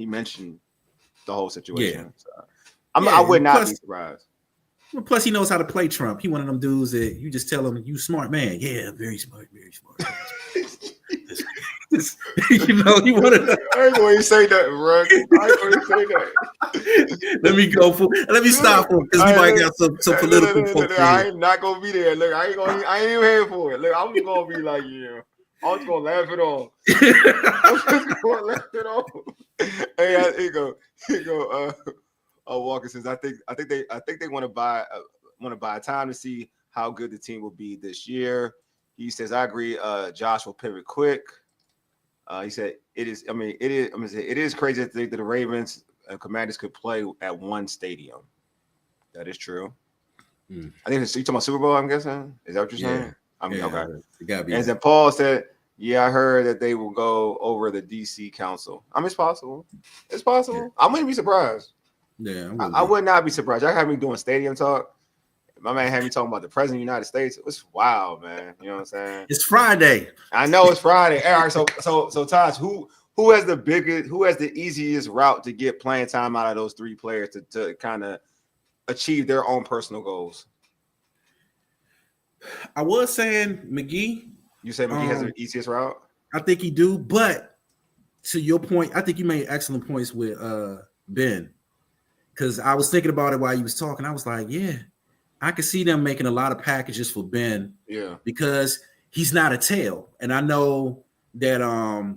mentioned the whole situation. Yeah. So I would not be surprised. Plus, he knows how to play Trump. He one of them dudes that you just tell him, "You smart man." Yeah, very smart, very smart. He wanted. I ain't going to say that, bro. I ain't going to say that. Let me stop him because we might got some political. Look, I ain't not gonna be there. Look, I ain't even here for it. Look, I'm just gonna be like, I'm just gonna laugh it off. Hey, here you go. Walker says, I think they want to buy time to see how good the team will be this year. He says, I agree. Josh will pivot quick. He said, it is crazy to think that the Ravens and Commanders could play at one stadium. That is true. I think you're talking about Super Bowl, I'm guessing. Is that what you're saying? Okay. It gotta be. And then Paul said, yeah, I heard that they will go over the DC council. It's possible. It's possible. Yeah. I wouldn't be surprised. Yeah, I would not be surprised. Y'all had me doing stadium talk. My man had me talking about the president of the United States. It was wild, man. You know what I'm saying? It's Friday. I know it's Friday. All right, so Taj, who has the easiest route to get playing time out of those three players to kind of achieve their own personal goals? I was saying Magee. You say Magee has the easiest route? I think he do, but to your point, I think you made excellent points with Ben. Because I was thinking about it while you was talking. I was like, yeah, I could see them making a lot of packages for Ben. Yeah. Because he's not a tail. And I know that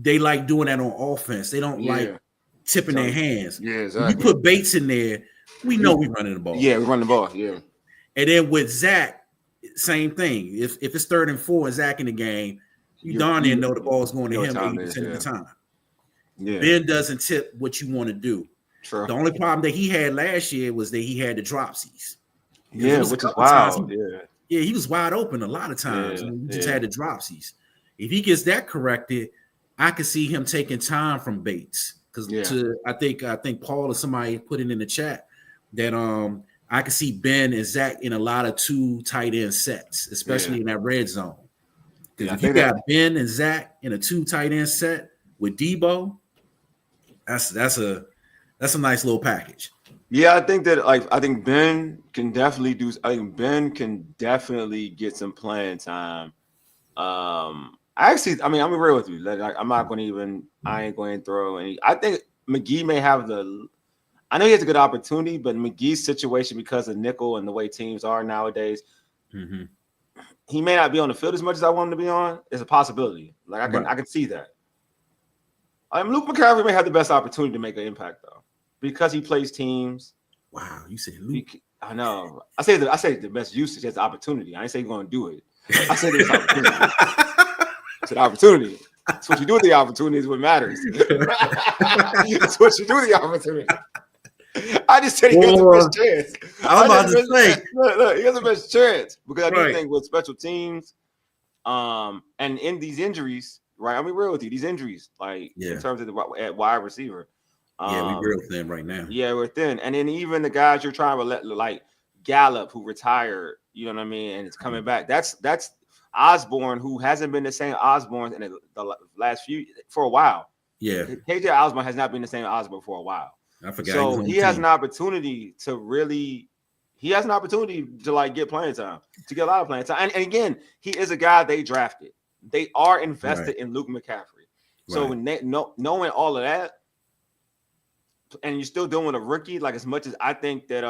they like doing that on offense. They don't like tipping their hands. Yeah, exactly. You put Bates in there, we know we're running the ball. Yeah, we're running the ball. Yeah. And then with Zach, same thing. If it's 3rd and 4 and Zach in the game, you darn near know the ball's going to him 80% of the time. Yeah. Ben doesn't tip what you want to do. True. The only problem that he had last year was that he had the dropsies. Yeah, which is wild. He was wide open a lot of times. He just had the dropsies. If he gets that corrected, I could see him taking time from Bates. Because I think Paul or somebody put it in the chat that I could see Ben and Zach in a lot of 2 tight end sets, especially in that red zone. Because if you got Ben and Zach in a 2 tight end set with Debo, that's a nice little package. Yeah, I think Ben can definitely get some playing time. I'm real with you. I ain't going to throw any. I think Magee may have I know he has a good opportunity, but McGee's situation, because of nickel and the way teams are nowadays, he may not be on the field as much as I want him to be on. It's a possibility. Like I can see that. Luke McCaffrey may have the best opportunity to make an impact though, because he plays teams. Wow, you said Luke. I know. I say the best usage is the opportunity. I ain't say he's going to do it. I said it's opportunity. I said opportunity. That's what you do with the opportunity is what matters. That's what you do with the opportunity. I just said he has the best chance. I was about to say. Look, he has the best chance because I do think with special teams, and in these injuries, right? I mean, real with you, these injuries, like in terms of at wide receiver. We real thin right now. Yeah, we're thin, and then even the guys you're trying to let, like Gallup, who retired, you know what I mean, and it's coming back. That's Osborne, who hasn't been the same Osborne in the last for a while. Yeah, KJ Osborne has not been the same Osborne for a while. I forgot. So he has an opportunity to like get playing time, to get a lot of playing time. And again, he is a guy they drafted. They are invested in Luke McCaffrey. So when knowing all of that, and you're still doing a rookie, like as much as I think that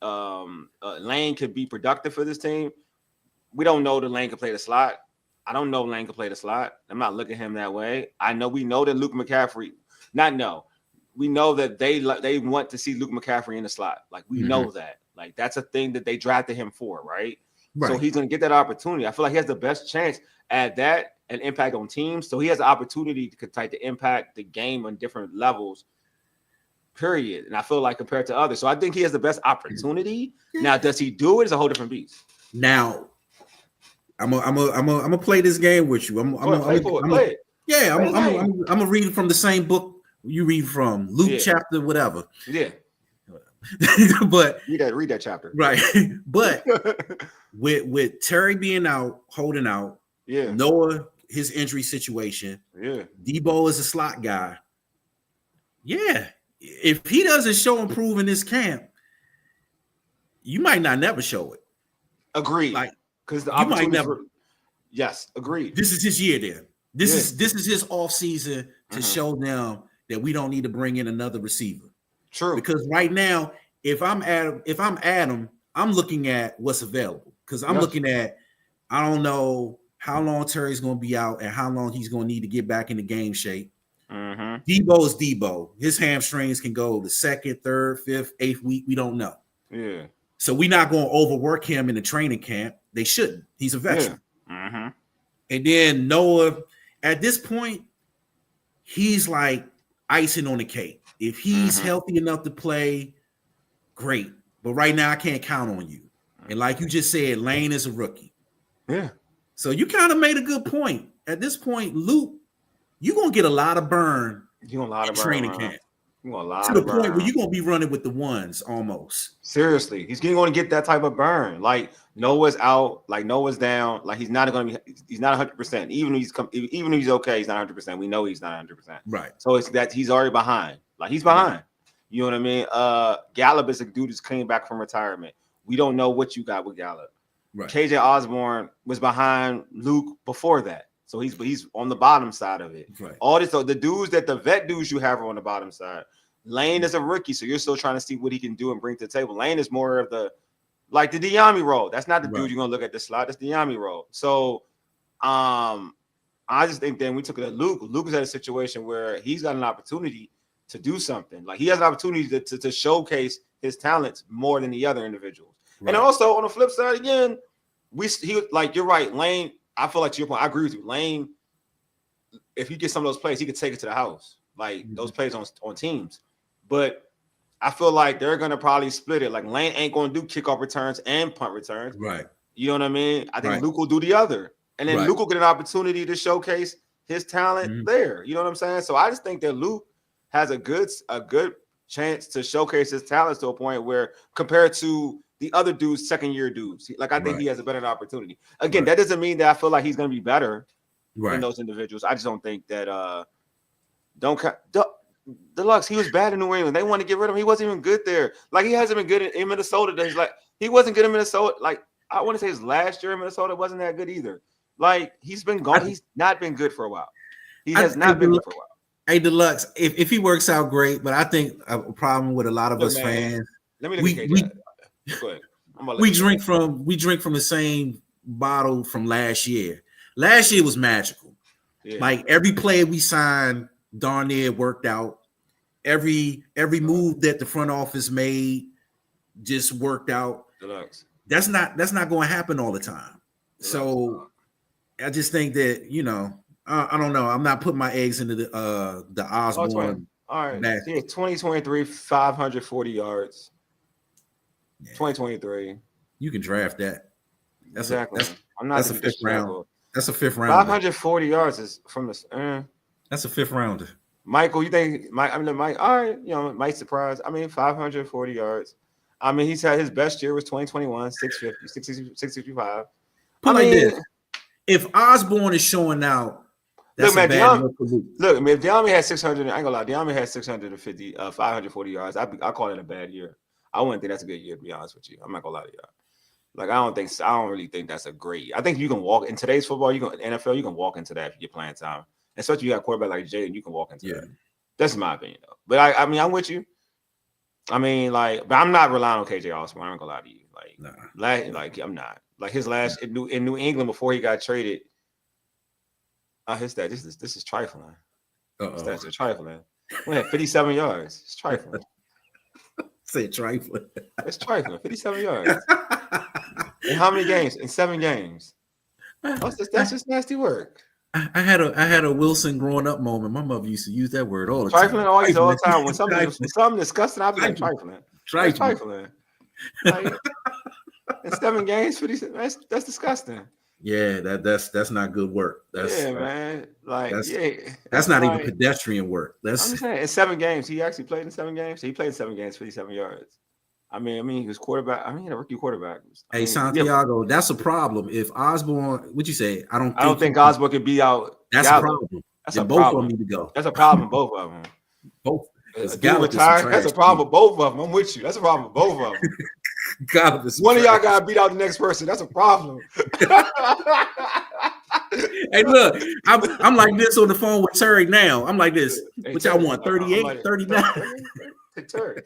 Lane could be productive for this team, we don't know that Lane can play the slot. I don't know Lane can play the slot. I'm not looking at him that way. We know that Luke McCaffrey, we know that they want to see Luke McCaffrey in the slot. Like we know that. Like that's a thing that they drafted him for, right? So he's going to get that opportunity. I feel like he has the best chance at that and impact on teams. So he has the opportunity to impact the game on different levels. Period. And I feel like compared to others, so I think he has the best opportunity. Now, does he do it? It's a whole different beast. Now, I'm gonna play this game with you. I'm gonna read from the same book you read from, Luke chapter whatever. Yeah. But you gotta read that chapter, right? But with Terry being out, holding out, Noah, his injury situation, Debo is a slot guy. Yeah. If he doesn't show and prove in this camp, you might not never show it. Agreed. Like, because the opportunity might never. Yes, agreed. This is his year. Then this is his off season to show them that we don't need to bring in another receiver. True. Because right now, if I'm Adam, I'm looking at what's available. Because I'm looking at, I don't know how long Terry's going to be out and how long he's going to need to get back into game shape. Debo is Debo. His hamstrings can go the 2nd, 3rd, 5th, 8th week. We don't know. Yeah. So we're not going to overwork him in the training camp. They shouldn't. He's a veteran. Yeah. And then Noah, at this point, he's like icing on the cake. If he's healthy enough to play, great. But right now, I can't count on you. And like you just said, Lane is a rookie. Yeah. So you kind of made a good point. At this point, Luke, you're going to get a lot of burn in training camp. To the point where you're going to be running with the ones almost. Seriously. He's going to get that type of burn. Like Noah's out, like Noah's down. Like he's not 100%. Even if he's okay, he's not 100%. We know he's not 100%. Right. So it's that he's already behind. Like he's behind. You know what I mean? Gallup is a dude who's came back from retirement. We don't know what you got with Gallup. Right. KJ Osborne was behind Luke before that. So he's on the bottom side of it. Right. All this, so the vet dudes you have are on the bottom side. Lane is a rookie, so you're still trying to see what he can do and bring to the table. Lane is more of the Diami role. That's not the dude you're gonna look at the slot. That's the Diami role. So I just think then we took it at Luke. Luke is at a situation where he's got an opportunity to do something. Like he has an opportunity to showcase his talents more than the other individuals. Right. And also on the flip side, again, you're right, Lane. I feel like to your point, I agree with you. Lane, if he gets some of those plays, he could take it to the house. Like those plays on teams. But I feel like they're gonna probably split it. Like Lane ain't gonna do kickoff returns and punt returns. Right. You know what I mean? I think Luke will do the other. And then Luke will get an opportunity to showcase his talent there. You know what I'm saying? So I just think that Luke has a good chance to showcase his talents to a point where compared to the other dudes, second-year dudes, like I think he has a better opportunity. Again, that doesn't mean that I feel like he's going to be better than those individuals. I just don't think that Deluxe, he was bad in New England. They want to get rid of him. He wasn't even good there. Like he hasn't been good in Minnesota. He's like he wasn't good in Minnesota. Like I want to say his last year in Minnesota wasn't that good either. Like he's been gone. He's not been good for a while. He has not been good for a while. Hey, Deluxe, if he works out, great. But I think a problem with a lot of us fans. Let me look at KJ. Go ahead. We drink from the same bottle from last year. Last year was magical. Yeah. Like every player we signed, darn near worked out. Every move that the front office made just worked out. Deluxe. That's not going to happen all the time. Deluxe. So I just think that, you know, I don't know. I'm not putting my eggs into the Osborne. All right. Yeah, 2023, 540 yards. Yeah. 2023. You can draft that. That's exactly. I'm not. That's a fifth round. That's a fifth round. 540 yards is from the. That's a fifth rounder. Michael, you think Mike? Mike. All right, you know, Mike surprise. 540 yards. He's had his best year was 2021, 650, 655. Put like this: if Osborne is showing out. That's look, man, if De'Ami had 600, I ain't gonna lie, De'Ami had 650, 540 yards. I call it a bad year. I wouldn't think that's a good year, to be honest with you. I'm not gonna lie to y'all. Like, I don't really think that's a great. I think you can walk in today's football. NFL, you can walk into that if you're playing time. Especially you got a quarterback like Jaden, you can walk into that. That's my opinion, though. But I'm with you. But I'm not relying on KJ Osborne. I'm not gonna lie to you. I'm not. Like his last in New England before he got traded. This is trifling. Stats are trifling. We had 57 yards. It's trifling. Say trifling. It's trifling. 57 yards. In how many games? In 7 games. That's just nasty work. I had a Wilson growing up moment. My mother used to use that word all the time. All the time. When something disgusting, I'd be like trifling. Like, in 7 games, 57. That's disgusting. Yeah, that's not good work. Man. That's not even pedestrian work. I'm saying in 7 games, he actually played in 7 games. He played in 7 games, 57 yards. He was quarterback. He had a rookie quarterback. Santiago, that's a problem. If Osborne, what'd you say? I don't think Osborne could be out. That's a problem. Both of them need to go. That's a problem. Both of them. Both. Retired. That's a problem with both of them. I'm with you. That's a problem with both of them. One of y'all got to beat out the next person. That's a problem. Hey, look, I'm like this on the phone with Terry now. I'm like this. Hey, what y'all want? 38, 39? Terry.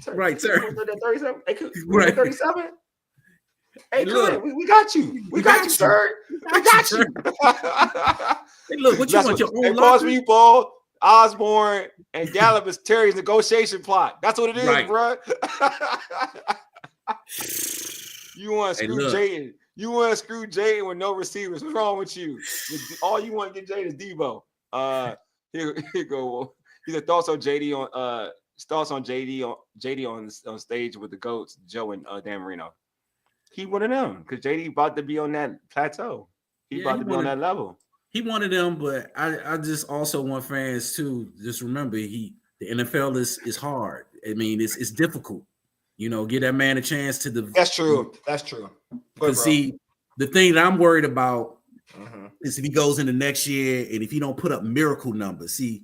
Right, Terry. 37? Hey, right. 37? Hey, look, we got you. We got you, Terry. We got you. Hey, look, what you want? Your own pause for you, Paul. Osborne and Gallup is Terry's negotiation plot. That's what it is, bro. You want to screw Jaden. You want to screw Jaden with no receivers. What's wrong with you? All you want to get Jaden is Debo. Here go. He said thoughts on JD on stage with the GOATs, Joe and Dan Marino. He wanted them because JD about to be on that plateau. He about to be on that level. He wanted them, but I just also want fans to just remember the NFL is hard. It's difficult. Give that man a chance to That's true. That's true. Because see, the thing that I'm worried about is if he goes into next year and if he don't put up miracle numbers. See,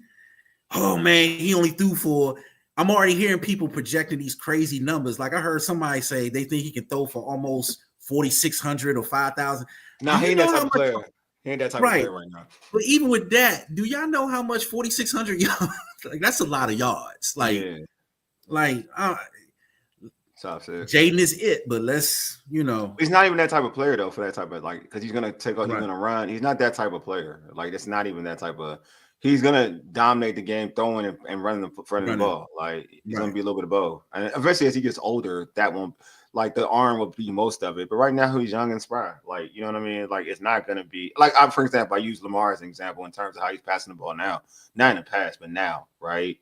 oh man, he only threw for. I'm already hearing people projecting these crazy numbers. Like I heard somebody say they think he can throw for almost 4,600 or 5,000. Now he ain't that type of player. He ain't that type of player right now. But even with that, do y'all know how much 4,600 yards? Like that's a lot of yards. Jaden is it, but let's he's not even that type of player though. For that type of because he's gonna take off, he's gonna run. He's not that type of player. Like it's not even that type of. He's gonna dominate the game, throwing and running the front of the ball. Like he's gonna be a little bit of both. And eventually, as he gets older, that won't the arm will be most of it. But right now, he's young and spry. Like you know what I mean. Like it's not gonna be for example, I use Lamar as an example in terms of how he's passing the ball now. Not in the past, but now, right?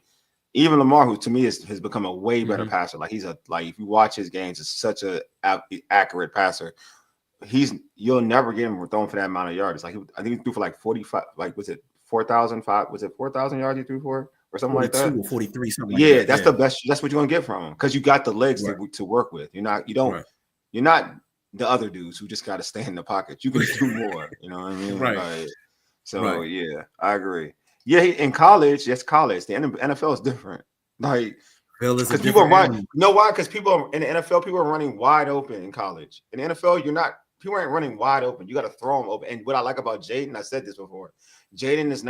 Even Lamar, who to me has become a way better passer. Like he's if you watch his games, it's such a accurate passer. You'll never get him throwing for that amount of yards. Like I think he threw for 45. Was it 4,000? Was it 4,000 yards he threw for, or something like that? Or 43, something. Yeah, like that. That's the best. That's what you're gonna get from him because you got the legs to work with. You're not the other dudes who just got to stay in the pocket. You can do more. You know what I mean? Right. Yeah, I agree. Yeah, in college, that's college. The NFL is different. Because people run. You know why? Because people in the NFL, people are running wide open in college. In the NFL, people ain't running wide open. You got to throw them open. And what I like about Jaden, I said this before, Jaden is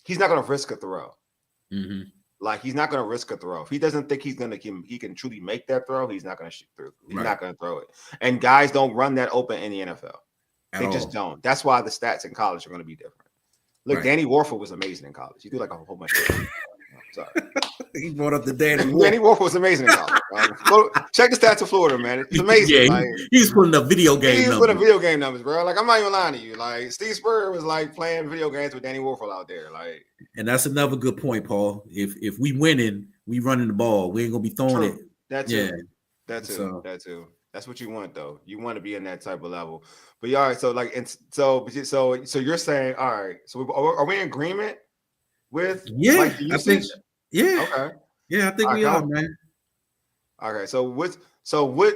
he's not gonna risk a throw. Like he's not going to risk a throw. If he doesn't think he can truly make that throw, he's not going to shoot through. He's not going to throw it. And guys don't run that open in the NFL. They just don't. That's why the stats in college are going to be different. Look, Danny Warfel was amazing in college. He threw like a whole bunch of sorry. He brought up the Danny Warfel. Danny Warfel was amazing in college. Check the stats of Florida, man. It's amazing. Yeah, he's putting up video game numbers. He's putting up video game numbers, bro. Like, I'm not even lying to you. Like, Steve Spurrier was like playing video games with Danny Warfel out there. Like, and that's another good point, Paul. If we winning, we running the ball. We ain't gonna be throwing it. That too. That too. That's what you want, though. You want to be in that type of level. But all right, so like, and so you're saying, all right. So are we in agreement with? Yeah, like, the usage? Okay. Yeah, I think we are, man. Okay, so what?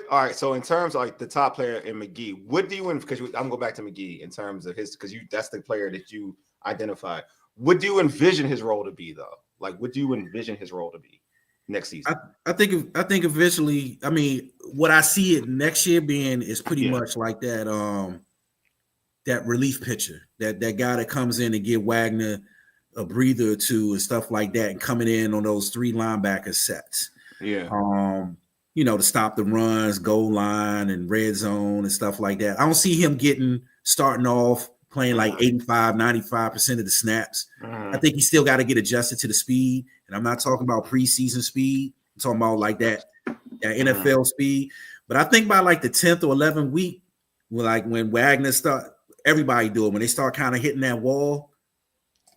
All right. So in terms of like the top player in McGee, what do you? Because I'm gonna go back to McGee in terms of his, because that's the player that you identified. What do you envision his role to be, though? Like, what do you envision his role to be next season? I think eventually, I mean, what I see it next year being is pretty much like that that relief pitcher, that guy that comes in and give Wagner a breather or two and stuff like that, and coming in on those 3 linebacker sets. Yeah. To stop the runs, goal line and red zone and stuff like that. I don't see him starting off playing like 85, 95% of the snaps. I think he still got to get adjusted to the speed. And I'm not talking about preseason speed. I'm talking about like that NFL speed. But I think by like the 10th or 11th week, when Wagner everybody do it. When they start kind of hitting that wall,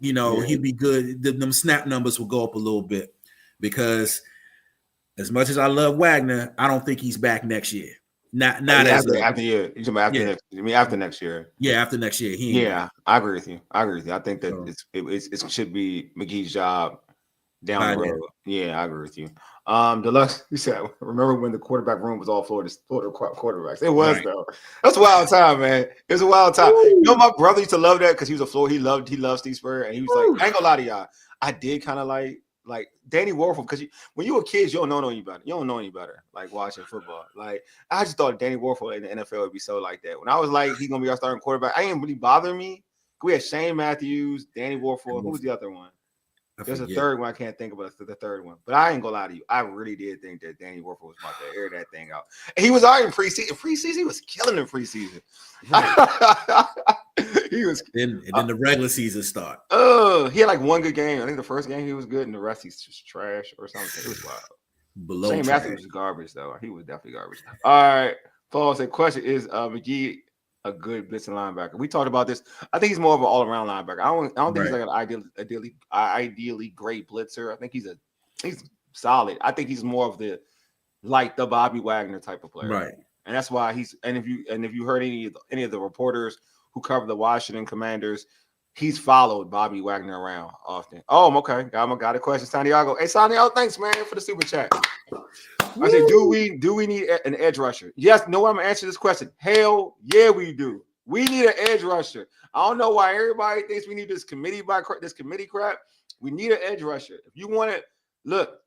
he'd be good. Them snap numbers will go up a little bit, because as much as I love Wagner, I don't think he's back next year. Not after year. You mean after next year? Yeah, after next year. I agree with you. I think that it should be McGee's job down the road. Yeah, I agree with you. Deluxe, you said, remember when the quarterback room was all Florida quarterbacks? It was though. That's a wild time, man. It was a wild time. My brother used to love that because he was a Florida. He loved Steve Spurrier, and he was like, I ain't gonna lie to y'all, I did kind of like Danny Warfel, because when you were kids, you don't know any better. You don't know any better, like watching football. Like, I just thought Danny Warfel in the NFL would be so like that. When I was like, he's gonna be our starting quarterback, I didn't really bother me. We had Shane Matthews, Danny Warfel. Who was the other one? There's a third one I can't think about. The third one, but I ain't gonna lie to you. I really did think that Danny Warfel was about to air that thing out. And he was already in preseason. Preseason, he was killing in preseason. He was. And then the regular season start. He had like one good game. I think the first game he was good, and the rest he's just trash or something. It was wild. Shane Matthews was garbage though. He was definitely garbage. All right, Paul said, question is McGee a good blitzing linebacker? We talked about this. I think he's more of an all-around linebacker. I don't think he's like an ideally great blitzer. I think he's solid. I think he's more of the Bobby Wagner type of player. Right. And that's why if you heard any of the reporters who cover the Washington Commanders, he's followed Bobby Wagner around often. Oh, okay. Got a question, Santiago. Hey, Santiago, thanks, man, for the super chat. I said, do we need an edge rusher? Yes. No, I'm gonna answer this question. Hell yeah, we do. We need an edge rusher. I don't know why everybody thinks we need this committee crap. We need an edge rusher. If you want it, look.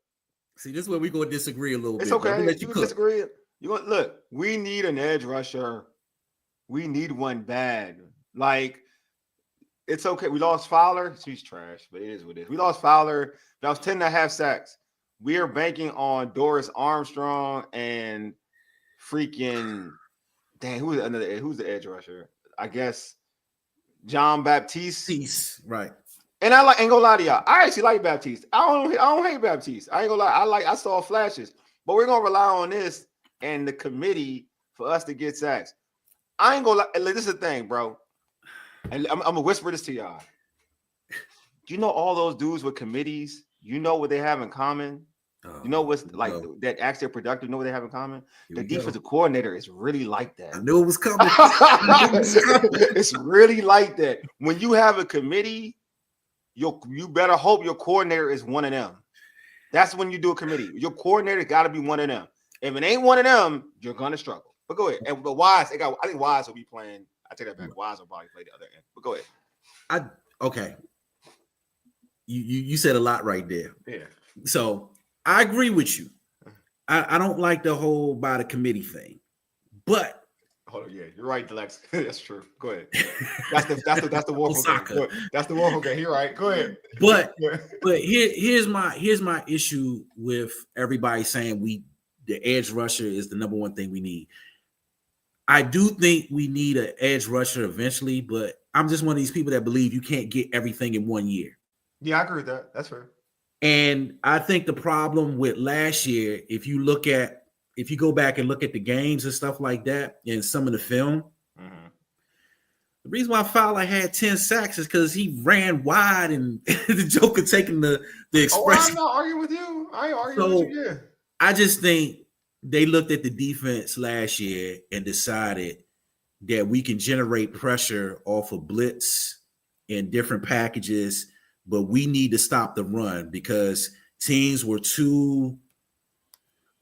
See, this is where we're gonna disagree a little bit. It's okay. You can disagree. Look, we need an edge rusher. We need one bad. Like, it's okay. We lost Fowler. He's trash, but it is what it is. We lost Fowler. That was 10.5 sacks. We are banking on Doris Armstrong and freaking who's the edge rusher? I guess John Baptiste. Right. And I ain't gonna lie to y'all. I actually like Baptiste. I don't hate Baptiste. I ain't gonna lie. I saw flashes, but we're gonna rely on this and the committee for us to get sacks. I ain't gonna lie. This is the thing, bro. And I'm gonna whisper this to y'all. You know all those dudes with committees, you know what they have in common? You know what's like that actually productive, know what they have in common? The defensive coordinator is really like that. I knew it was coming. It's really like that. When you have a committee, you better hope your coordinator is one of them. That's when you do a committee. Your coordinator got to be one of them. If it ain't one of them, you're gonna struggle. But go ahead. And the Wise, I think Wise will be playing. I take that back. Wise will probably play the other end. But go ahead. Okay. You said a lot right there. Yeah. So I agree with you. I don't like the whole by the committee thing, but Yeah, you're right, Deluxe. That's true. Go ahead. That's the Waffle game. That's the Waffle game. You're right. Go ahead. But here's my issue with everybody saying the edge rusher is the number one thing we need. I do think we need an edge rusher eventually, but I'm just one of these people that believe you can't get everything in 1 year. Yeah, I agree with that. That's fair. And I think the problem with last year, if you go back and look at the games and stuff like that and some of the film, the reason why Fowler had 10 sacks is because he ran wide and the Joker taking the express. I'm not arguing with you. I ain't arguing with you. Yeah. I just think they looked at the defense last year and decided that we can generate pressure off of blitz in different packages, but we need to stop the run because teams were too,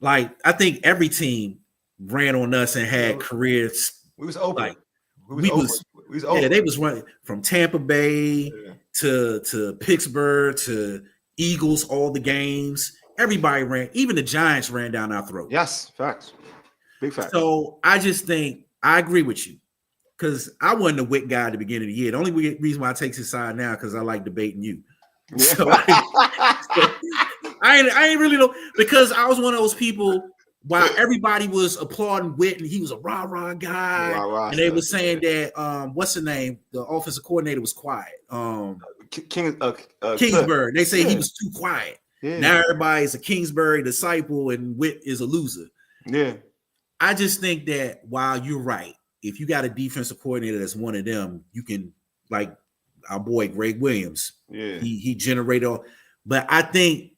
I think every team ran on us and had careers. We was open. We was open. Yeah, they was running from Tampa Bay to Pittsburgh to Eagles, all the games. Everybody ran, even the Giants ran down our throat. Yes, facts. Big facts. So I just think I agree with you because I wasn't a Wick guy at the beginning of the year. The only reason why I take his side now because I like debating you. So, I ain't really know because I was one of those people while everybody was applauding Witt and he was a rah-rah guy. And they were saying that what's the name? The offensive coordinator was quiet. Kingsbury. They say he was too quiet. Yeah. Now everybody's a Kingsbury disciple and Witt is a loser. Yeah. I just think that while you're right, if you got a defensive coordinator that's one of them, you can, like our boy Greg Williams. Yeah. He generated all, but I think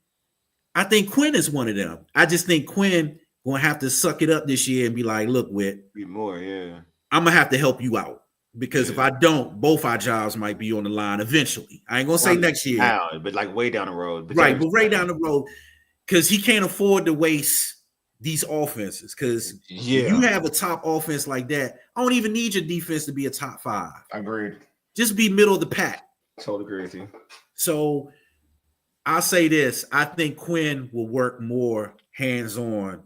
Quinn is one of them. I just think Quinn gonna have to suck it up this year and be like, look, Witt, be more, yeah. I'm gonna have to help you out. Because if I don't, both our jobs might be on the line eventually. I ain't gonna say next year, but like way down the road. But way down the road, because he can't afford to waste these offenses. Because if you have a top offense like that, I don't even need your defense to be a top 5. Agreed. Just be middle of the pack. Totally agree with you. So I'll say this: I think Quinn will work more hands-on.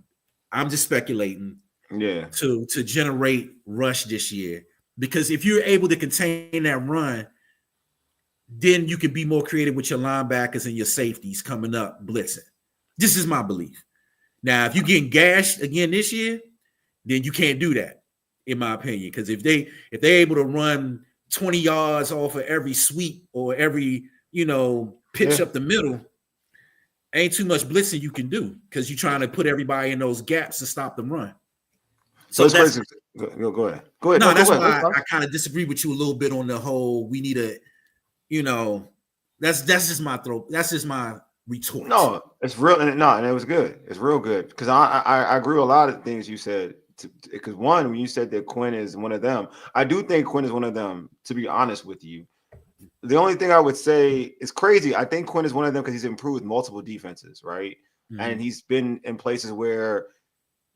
I'm just speculating. Yeah. To generate rush this year. Because if you're able to contain that run, then you can be more creative with your linebackers and your safeties coming up blitzing. This is my belief. Now, if you're getting gashed again this year, then you can't do that, in my opinion. Because if they're able to run 20 yards off of every sweep or every pitch up the middle, ain't too much blitzing you can do because you're trying to put everybody in those gaps to stop the run. So that's crazy. Go ahead. No, that's why I kind of disagree with you a little bit on the whole. We need a, that's just my throat. That's just my retort. No, it's real, and it was good. It's real good because I agree with a lot of things you said. Because one, when you said that Quinn is one of them, I do think Quinn is one of them. To be honest with you, the only thing I would say is crazy. I think Quinn is one of them because he's improved multiple defenses, right? Mm-hmm. And he's been in places where.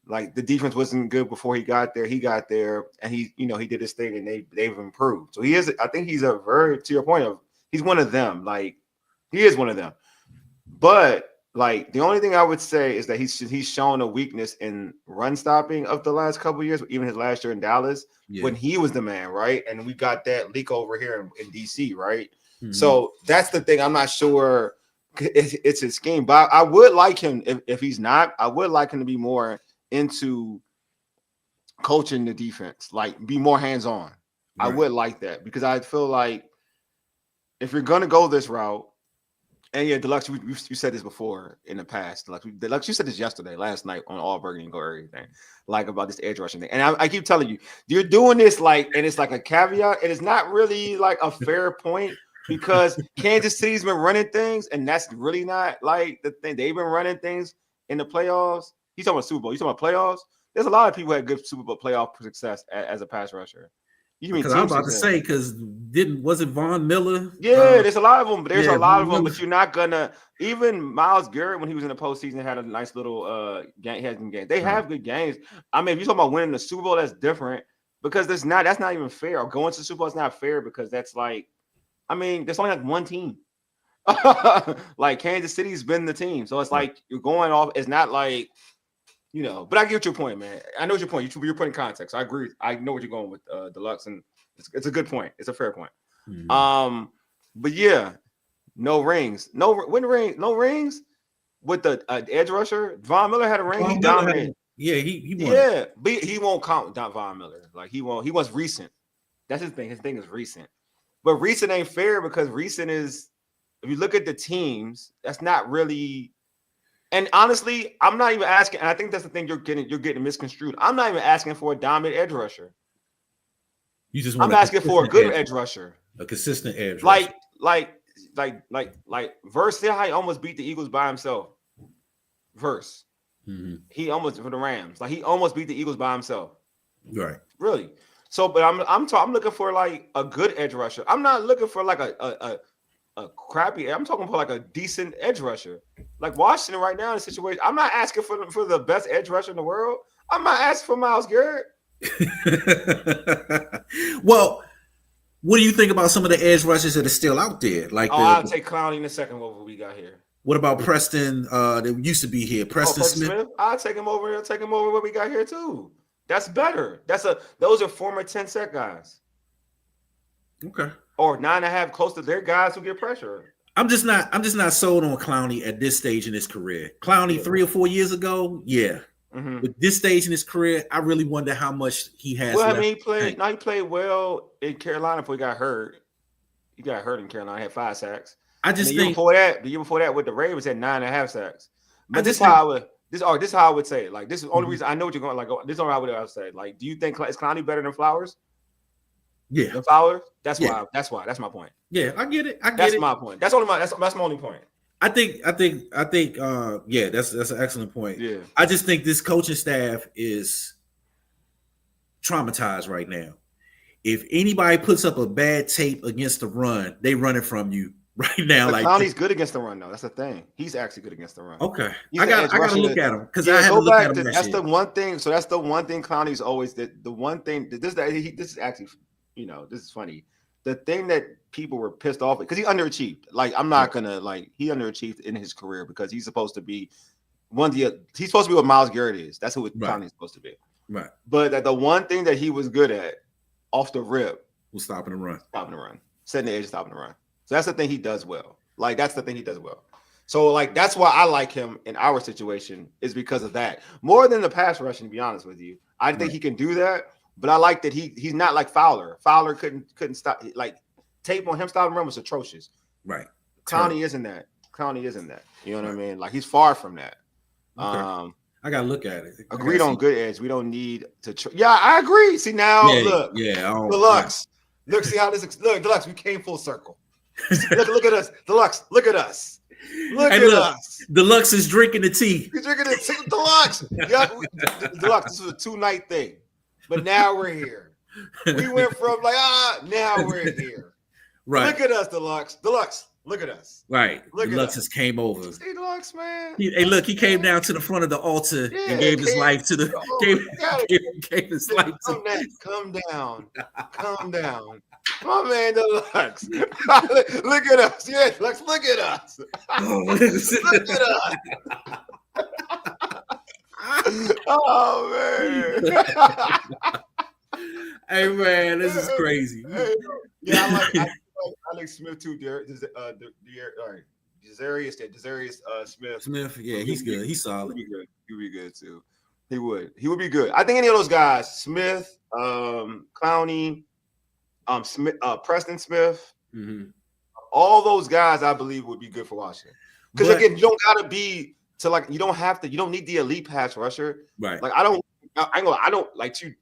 Like the defense wasn't good before he got there. He got there and he did his thing and they've improved. So I think he's to your point he's one of them. Like he is one of them. But like the only thing I would say is that he's shown a weakness in run stopping of the last couple of years, even his last year in Dallas when he was the man, right? And we got that leak over here in DC, right? Mm-hmm. So that's the thing. I'm not sure it's his scheme, but I would like him if he's not. I would like him to be more into coaching the defense, like be more hands-on. Right. I would like that because I feel like if you're going to go this route, and Deluxe, you said this before in the past. Deluxe, you said this last night on All Burgundy and Go everything, like about this edge rushing thing. And I keep telling you, you're doing this and it's like a caveat, and it's not really like a fair point because Kansas City's been running things, and that's really not like the thing. They've been running things in the playoffs. He's talking about Super Bowl. You talking about playoffs? There's a lot of people who had good Super Bowl playoff success as a pass rusher. You mean? I'm about to say wasn't Von Miller? Yeah, there's a lot of them. There's a lot of them, but you're not gonna. Even Myles Garrett, when he was in the postseason, had a nice little game. He had some games. They have good games. I mean, if you're talking about winning the Super Bowl, that's different because that's not even fair. Going to the Super Bowl is not fair because that's like, I mean, there's only like one team. Like Kansas City's been the team, so it's like you're going off. It's not like. You know, but I get your point, man. I know your point. You're putting context. I agree. I know what you're going with Deluxe, and it's a good point. It's a fair point. Mm-hmm. But yeah, no rings. No rings with the edge rusher. Von Miller had a ring. He dominated. He won. Yeah, but he won't count Von Miller. Like he won't. He was recent. That's his thing. His thing is recent. But recent ain't fair because recent is, if you look at the teams, that's not really. And honestly, I'm not even asking. And I think that's the thing you're getting misconstrued. I'm not even asking for a dominant edge rusher. I'm asking for a good edge rusher, a consistent edge rusher. Like Verse. See how he almost beat the Eagles by himself. Verse. Mm-hmm. He almost for the Rams. Like he almost beat the Eagles by himself. Right. Really. So, but I'm looking for like a good edge rusher. I'm not looking for like a crappy. I'm talking about like a decent edge rusher. Like Washington right now in a situation. I'm not asking for the best edge rusher in the world. I'm not asking for Myles Garrett. Well, what do you think about some of the edge rushers that are still out there? Like, I'll take Clowney in a second. What we got here? What about Preston? That used to be here, Preston Smith. I'll take him over. I'll take him over what we got here too. That's better. Those are former 10-sec guys. Okay. Or 9.5, close to their guys who get pressure. I'm just not sold on Clowney at this stage in his career. Clowney 3 or 4 years ago, yeah. Mm-hmm. But this stage in his career, I really wonder how much he has. Well, I mean, he played well in Carolina before he got hurt. He got hurt in Carolina. He had 5 sacks. I just think the year before that with the Ravens had 9.5 sacks. But this is how I would say it. Like this is the only reason I know what you're going. Like this is how I would say. Like, do you think is Clowney better than Flowers? Yeah, than Flowers. That's why. That's my point. Yeah, I get it. That's my point. That's my only point. I think. Yeah, that's an excellent point. Yeah, I just think this coaching staff is traumatized right now. If anybody puts up a bad tape against the run, they run it from you right now. But like Clowney's good against the run, though. That's the thing. He's actually good against the run. Okay, I got to look at him because I haven't looked at him. That's the one thing. So that's the one thing Clowney's always the one thing. This is actually, this is funny. The thing that people were pissed off because he underachieved. Like I'm not gonna he underachieved in his career because he's supposed to be he's supposed to be what Myles Garrett is. That's who Clowney's supposed to be. Right. But the one thing that he was good at off the rip was stopping the run, setting the edge, stopping the run. So that's the thing he does well. Like that's the thing he does well. So like that's why I like him in our situation is because of that more than the pass rushing. To be honest with you, I think he can do that. But I like that he's not like Fowler. Fowler couldn't stop. Like tape on him stopping run was atrocious. Right. Clowney isn't that. You know what I mean? Like he's far from that. Okay. I gotta look at it. Agreed on good edge. We don't need to. Yeah, I agree. See now, look. Yeah. Deluxe. Look, see how this. Look, Deluxe. We came full circle. look at us, Deluxe. Look at us. Look at us. Deluxe is drinking the tea. He's drinking the tea. Deluxe. Deluxe. This was a 2-night thing. But now we're here. We went from now we're here. Right. Look at us, Deluxe. Deluxe, look at us. Right. Deluxe just came over. See, Deluxe, man. He came down to the front of the altar and gave his life to the gave his life to. Come down. My man, Deluxe. Look at us. Yeah, Deluxe, look at us. Look at us. Oh man! Hey man, this is crazy. Yeah, I like Smith too. Desarius Smith. Smith, yeah, he's good. He's solid. He'd be good too. He would be good. I think any of those guys, Smith, Clowney, Smith, Preston Smith, all those guys, I believe would be good for Washington. Because again, you don't gotta be. So you don't need the elite pass rusher. Right. Like I don't like to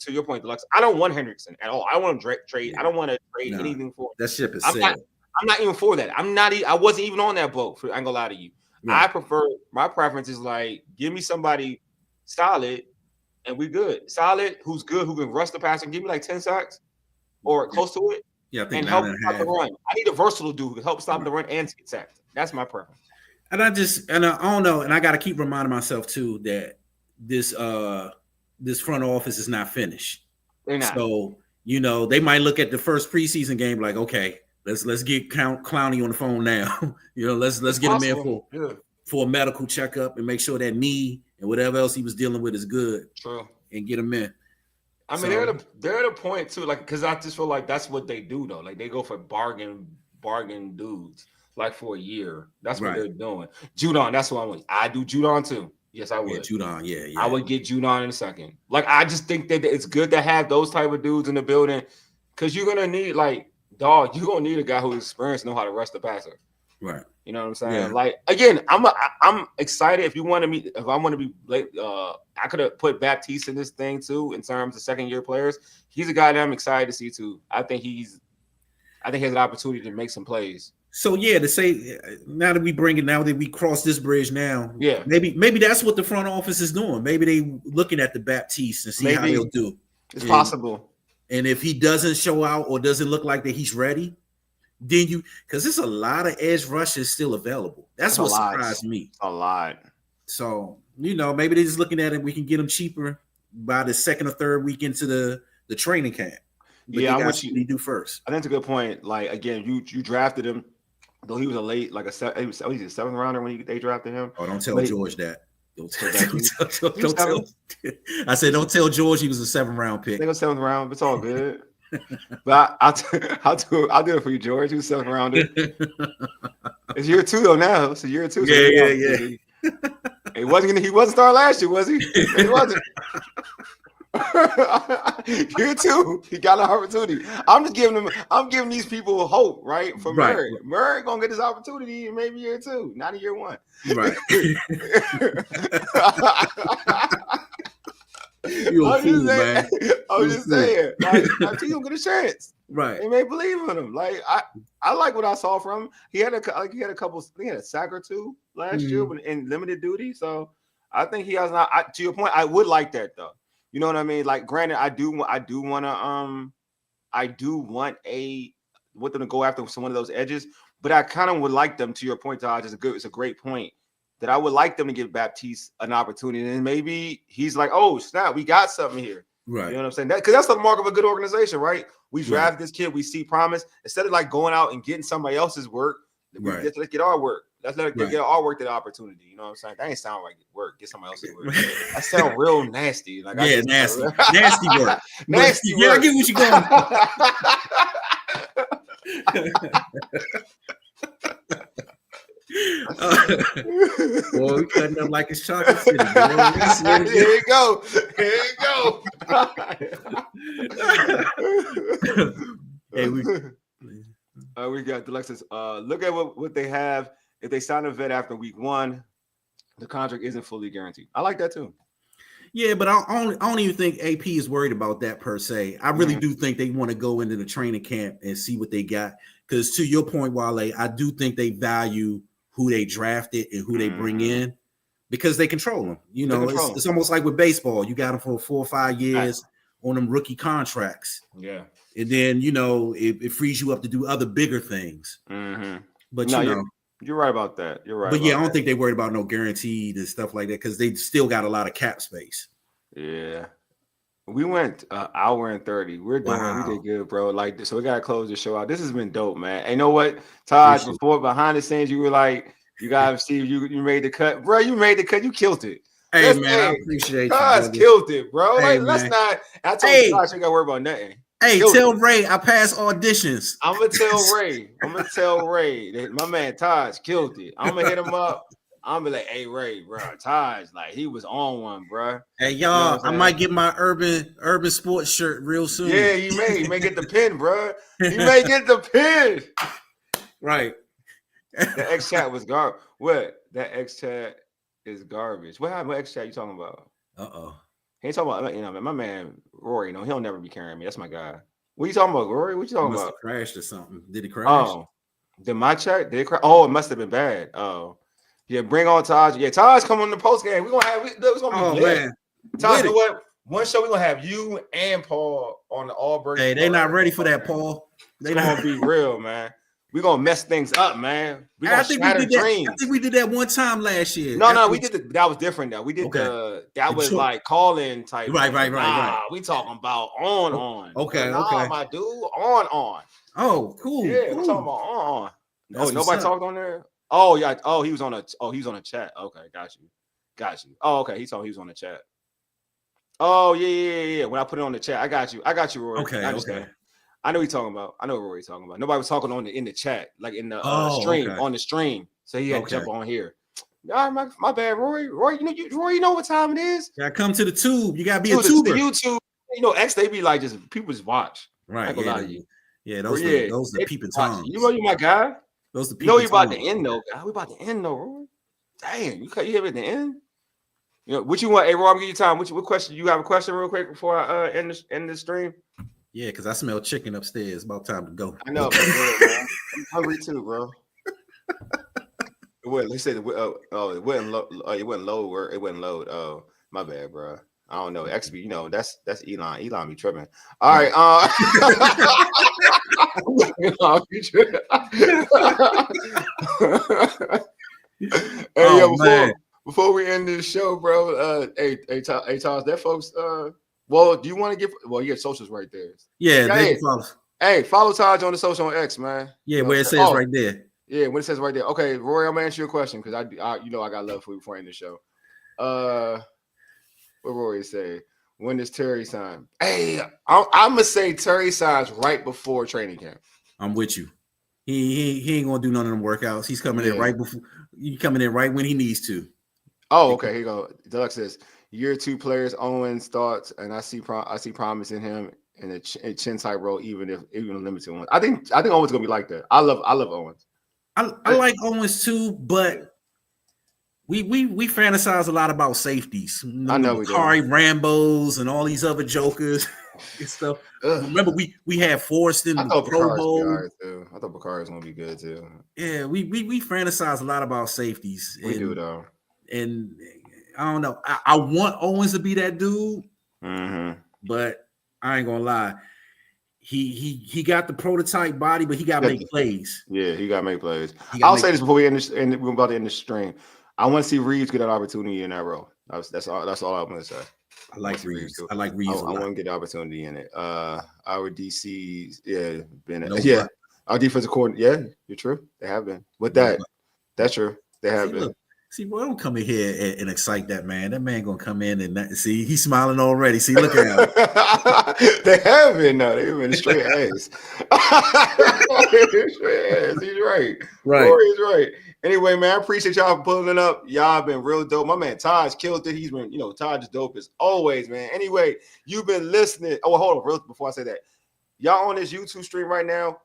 your point, Deluxe. I don't want Hendrickson at all. I don't want to trade. I don't want to trade anything for him. That ship is I'm not even for that. I wasn't even on that boat. I ain't gonna lie to you. Right. My preference is like give me somebody solid and we good. Solid, who's good, who can rush the pass and give me like 10 sacks or close to it. Yeah, I think and help stop the run. I need a versatile dude who can help stop the run and get sacked. That's my preference. And I don't know, and I got to keep reminding myself too that this front office is not finished. They're not. So they might look at the first preseason game like, okay, let's get Clowney on the phone now. Let's get him in for a medical checkup and make sure that knee and whatever else he was dealing with is good. True. And get him in. I mean, they're at a point too, like, because I just feel like that's what they do though. Like they go for bargain dudes, like for a year. That's what they're doing. Judon, that's what I want. I do Judon too. Yes, I would. Yeah, Judon, yeah. I would get Judon in a second. Like, I just think that it's good to have those type of dudes in the building, because you're gonna need, like, dog. You're gonna need a guy who's experienced, know how to rush the passer. Right. You know what I'm saying? Yeah. Like, again, I'm excited. If I want to be late, I could have put Baptiste in this thing too in terms of second year players. He's a guy that I'm excited to see too. I think he has an opportunity to make some plays. So yeah, to say now that we cross this bridge now, yeah, maybe that's what the front office is doing. Maybe they looking at the Baptiste and see how he'll do. It's possible. And if he doesn't show out or doesn't look like that he's ready, then because there's a lot of edge rushes still available. That's what surprised me. A lot. So maybe they're just looking at it. We can get them cheaper by the second or third week into the training camp. But yeah, what you do first. I think it's a good point. Like, again, you drafted him. Though he was a late, like he's a seventh rounder when they drafted him. Oh, don't tell George that. Don't tell. I said, don't tell George he was a 7th round pick. They go 7th round. It's all good. But I'll do it for you, George. He was 7th rounder. It's year 2 though now. It's year 2. So yeah. He wasn't starting last year, was he? He wasn't. Year 2, he got an opportunity. I'm giving these people hope, right? For Murray. Murray gonna get this opportunity in maybe year 2, not in year 1. Right. I'm just saying. Like, he's gonna get a chance. Right. They may believe in him. Like, I like what I saw from him. He had a sack or 2 last year in limited duty. So I think he has not. To your point, I would like that though. You know what I mean? Like, granted, I do want them to go after some one of those edges, but I kind of would like them, to your point, Todd, it's a great point, that I would like them to give Baptiste an opportunity, and maybe he's like, oh snap, we got something here. Right. You know what I'm saying? Because that's the mark of a good organization, right? We draft this kid, we see promise. Instead of like going out and getting somebody else's work, let's get our work. Let's let it get our work, that opportunity. You know what I'm saying? That ain't sound like work. Get somebody else's work. That sound real nasty. Like, nasty. Nasty work. Nasty work. Yeah, I get what you're going. Boy, we cutting up like it's chocolate city. Here you go. Hey, we got Alexis. Look at what they have. If they sign a vet after week 1, the contract isn't fully guaranteed. I like that too. Yeah, but I don't even think AP is worried about that per se. I really do think they want to go into the training camp and see what they got. Because to your point, Wale, I do think they value who they drafted and who they bring in, because they control them. It's almost like with baseball. You got them for 4 or 5 years on them rookie contracts. Yeah. And then, it frees you up to do other bigger things. Mm-hmm. But, you're right about that. You're right. But yeah, I don't think they worried about no guaranteed and stuff like that, because they still got a lot of cap space. Yeah. We went an hour and 30. We did good, bro. Like, so we gotta close the show out. This has been dope, man. And you know what, Todd? Before, behind the scenes, you were like, you guys see, you made the cut, bro. You made the cut. You killed it. Hey, man, I appreciate you. Todd killed it, bro. Hey, like, let's not. I told you, Todd, you gotta worry about nothing. Hey, tell Ray I passed auditions. I'm gonna tell Ray that my man Taj killed it. I'm gonna hit him up. I'm gonna be like, hey Ray, bro, Taj, like, he was on one, bro. Hey, y'all, I might get my urban sports shirt real soon. Yeah, you may get the pin, bro. You may get the pin. Right. The X chat was garbage. What? That X chat is garbage. What happened with X chat you talking about? He ain't talking about, my man Rory, he'll never be carrying me. That's my guy. What you talking about, Rory? What you talking about? Crashed or something. Did it crash? Oh, did my chat? Did it crash? Oh, it must have been bad. Oh, yeah, bring on Taj. Yeah, Taj come on the post game. We're gonna be lit. Man. Taj, you know what? One show we're gonna have you and Paul on the Auburn. Hey, they're not ready for that, Paul. They're gonna be real, man. We're gonna mess things up, man. I think we did that one time last year. No, we did that was different though. We did that was like call-in type. Right. We talking about on. Okay. My dude, on. Oh, cool. Yeah, cool. We're talking about on. Oh, nobody talked on there? Oh, yeah. He was on a chat. Okay, got Got you. Oh, okay. He told me he was on the chat. Oh, yeah. When I put it on the chat, I got you, Rory. Okay, I understand. I know what you're talking about. I know what Rory's talking about. Nobody was talking in the chat, like in the stream, on the stream. So he had to jump on here. All right, my bad, Rory. Rory, you know what time it is. Gotta come to the tube. You gotta be a tuber. The YouTube, X, they be like, just people just watch. Right. I ain't gonna lie to you. Yeah, those are peeping toms. You know you my guy. Those are peeping toms. You about to end though, guy. We about to end though, Rory. Dang, you hit at the end. What you want? Hey, Rory, I'm gonna give you time. What question? You have a question real quick before I end the stream? Yeah, because I smell chicken upstairs. It's about time to go. I know, man. I'm hungry too, bro. They said it wouldn't load. It wouldn't load. Oh, my bad, bro. I don't know. Actually, that's Elon. Elon be tripping. All right. Before we end this show, bro. Hey, Charles, that folks. Well, do you want to give? Well, you get socials right there. Yeah, they can follow. Hey, follow Taj on the social on X, man. Yeah, where it says right there. Yeah, when it says right there. Okay, Rory, I'm gonna answer your question because I I got love for you before I end the show. What Rory say? When does Terry sign? Hey, I'm gonna say Terry signs right before training camp. I'm with you. He ain't gonna do none of them workouts. He's coming in right before. He's coming in right when he needs to. Oh, okay. Here you go. Deluxe says year 2 players. Owens thoughts, and I see promise in him in a chin type role, even a limited one. I think Owens gonna be like that. I love Owens. I like Owens too, but we fantasize a lot about safeties. I know we do. Bakari Rambos and all these other jokers and stuff. Remember, we had Forrest in the Pro Bowl. I thought Bakari was gonna be good too. Yeah, we fantasize a lot about safeties. We do though. And I don't know. I want Owens to be that dude, but I ain't gonna lie. He got the prototype body, but he got to make plays. Yeah, he got to make plays. I'll say this before we end this, and we're about to end the stream. I want to see Reeves get an opportunity in that role. That's all I'm going to say. I like Reeves. I like Reeves. I want to get the opportunity in it. Our DCs, been our defensive coordinator. Yeah, you're true. They have been. With that, that's true. They have been. Look, see, boy, don't come in here and excite that man. That man gonna come in and see he's smiling already. See, look at him. They have been now. They've been straight ass. He's right. Rory's right. Anyway, man, I appreciate y'all for pulling up. Y'all been real dope. My man Taj killed it. He's been, Taj is dope as always, man. Anyway, you've been listening. Oh, hold on, real before I say that. Y'all on this YouTube stream right now.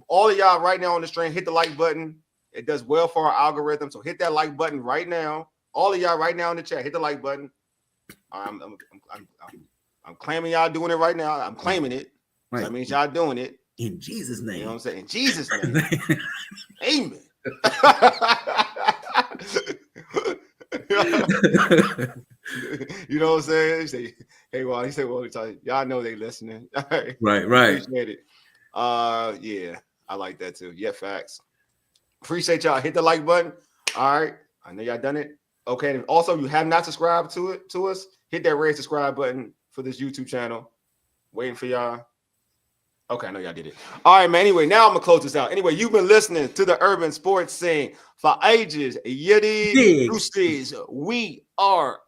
All of y'all right now on the stream, hit the like button. It does well for our algorithm. So hit that like button right now. All of y'all right now in the chat, hit the like button. I'm claiming y'all doing it right now. I'm claiming it. Right. That means y'all doing it. In Jesus' name. You know what I'm saying? In Jesus' name. Amen. You know what I'm saying? He say, hey, well, he said, well, y'all know they listening. Right. Appreciate it. Yeah, I like that too. Yeah, facts. Appreciate y'all. Hit the like button. All right. I know y'all done it. Okay. And also, you have not subscribed to us, hit that red subscribe button for this YouTube channel. Waiting for y'all. Okay, I know y'all did it. All right, man. Anyway, now I'm gonna close this out. Anyway, you've been listening to the Urban Sports Scene for ages. Yiddy Roosties. We are.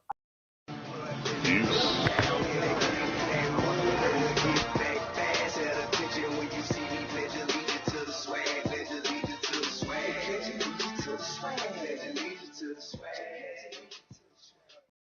Swag.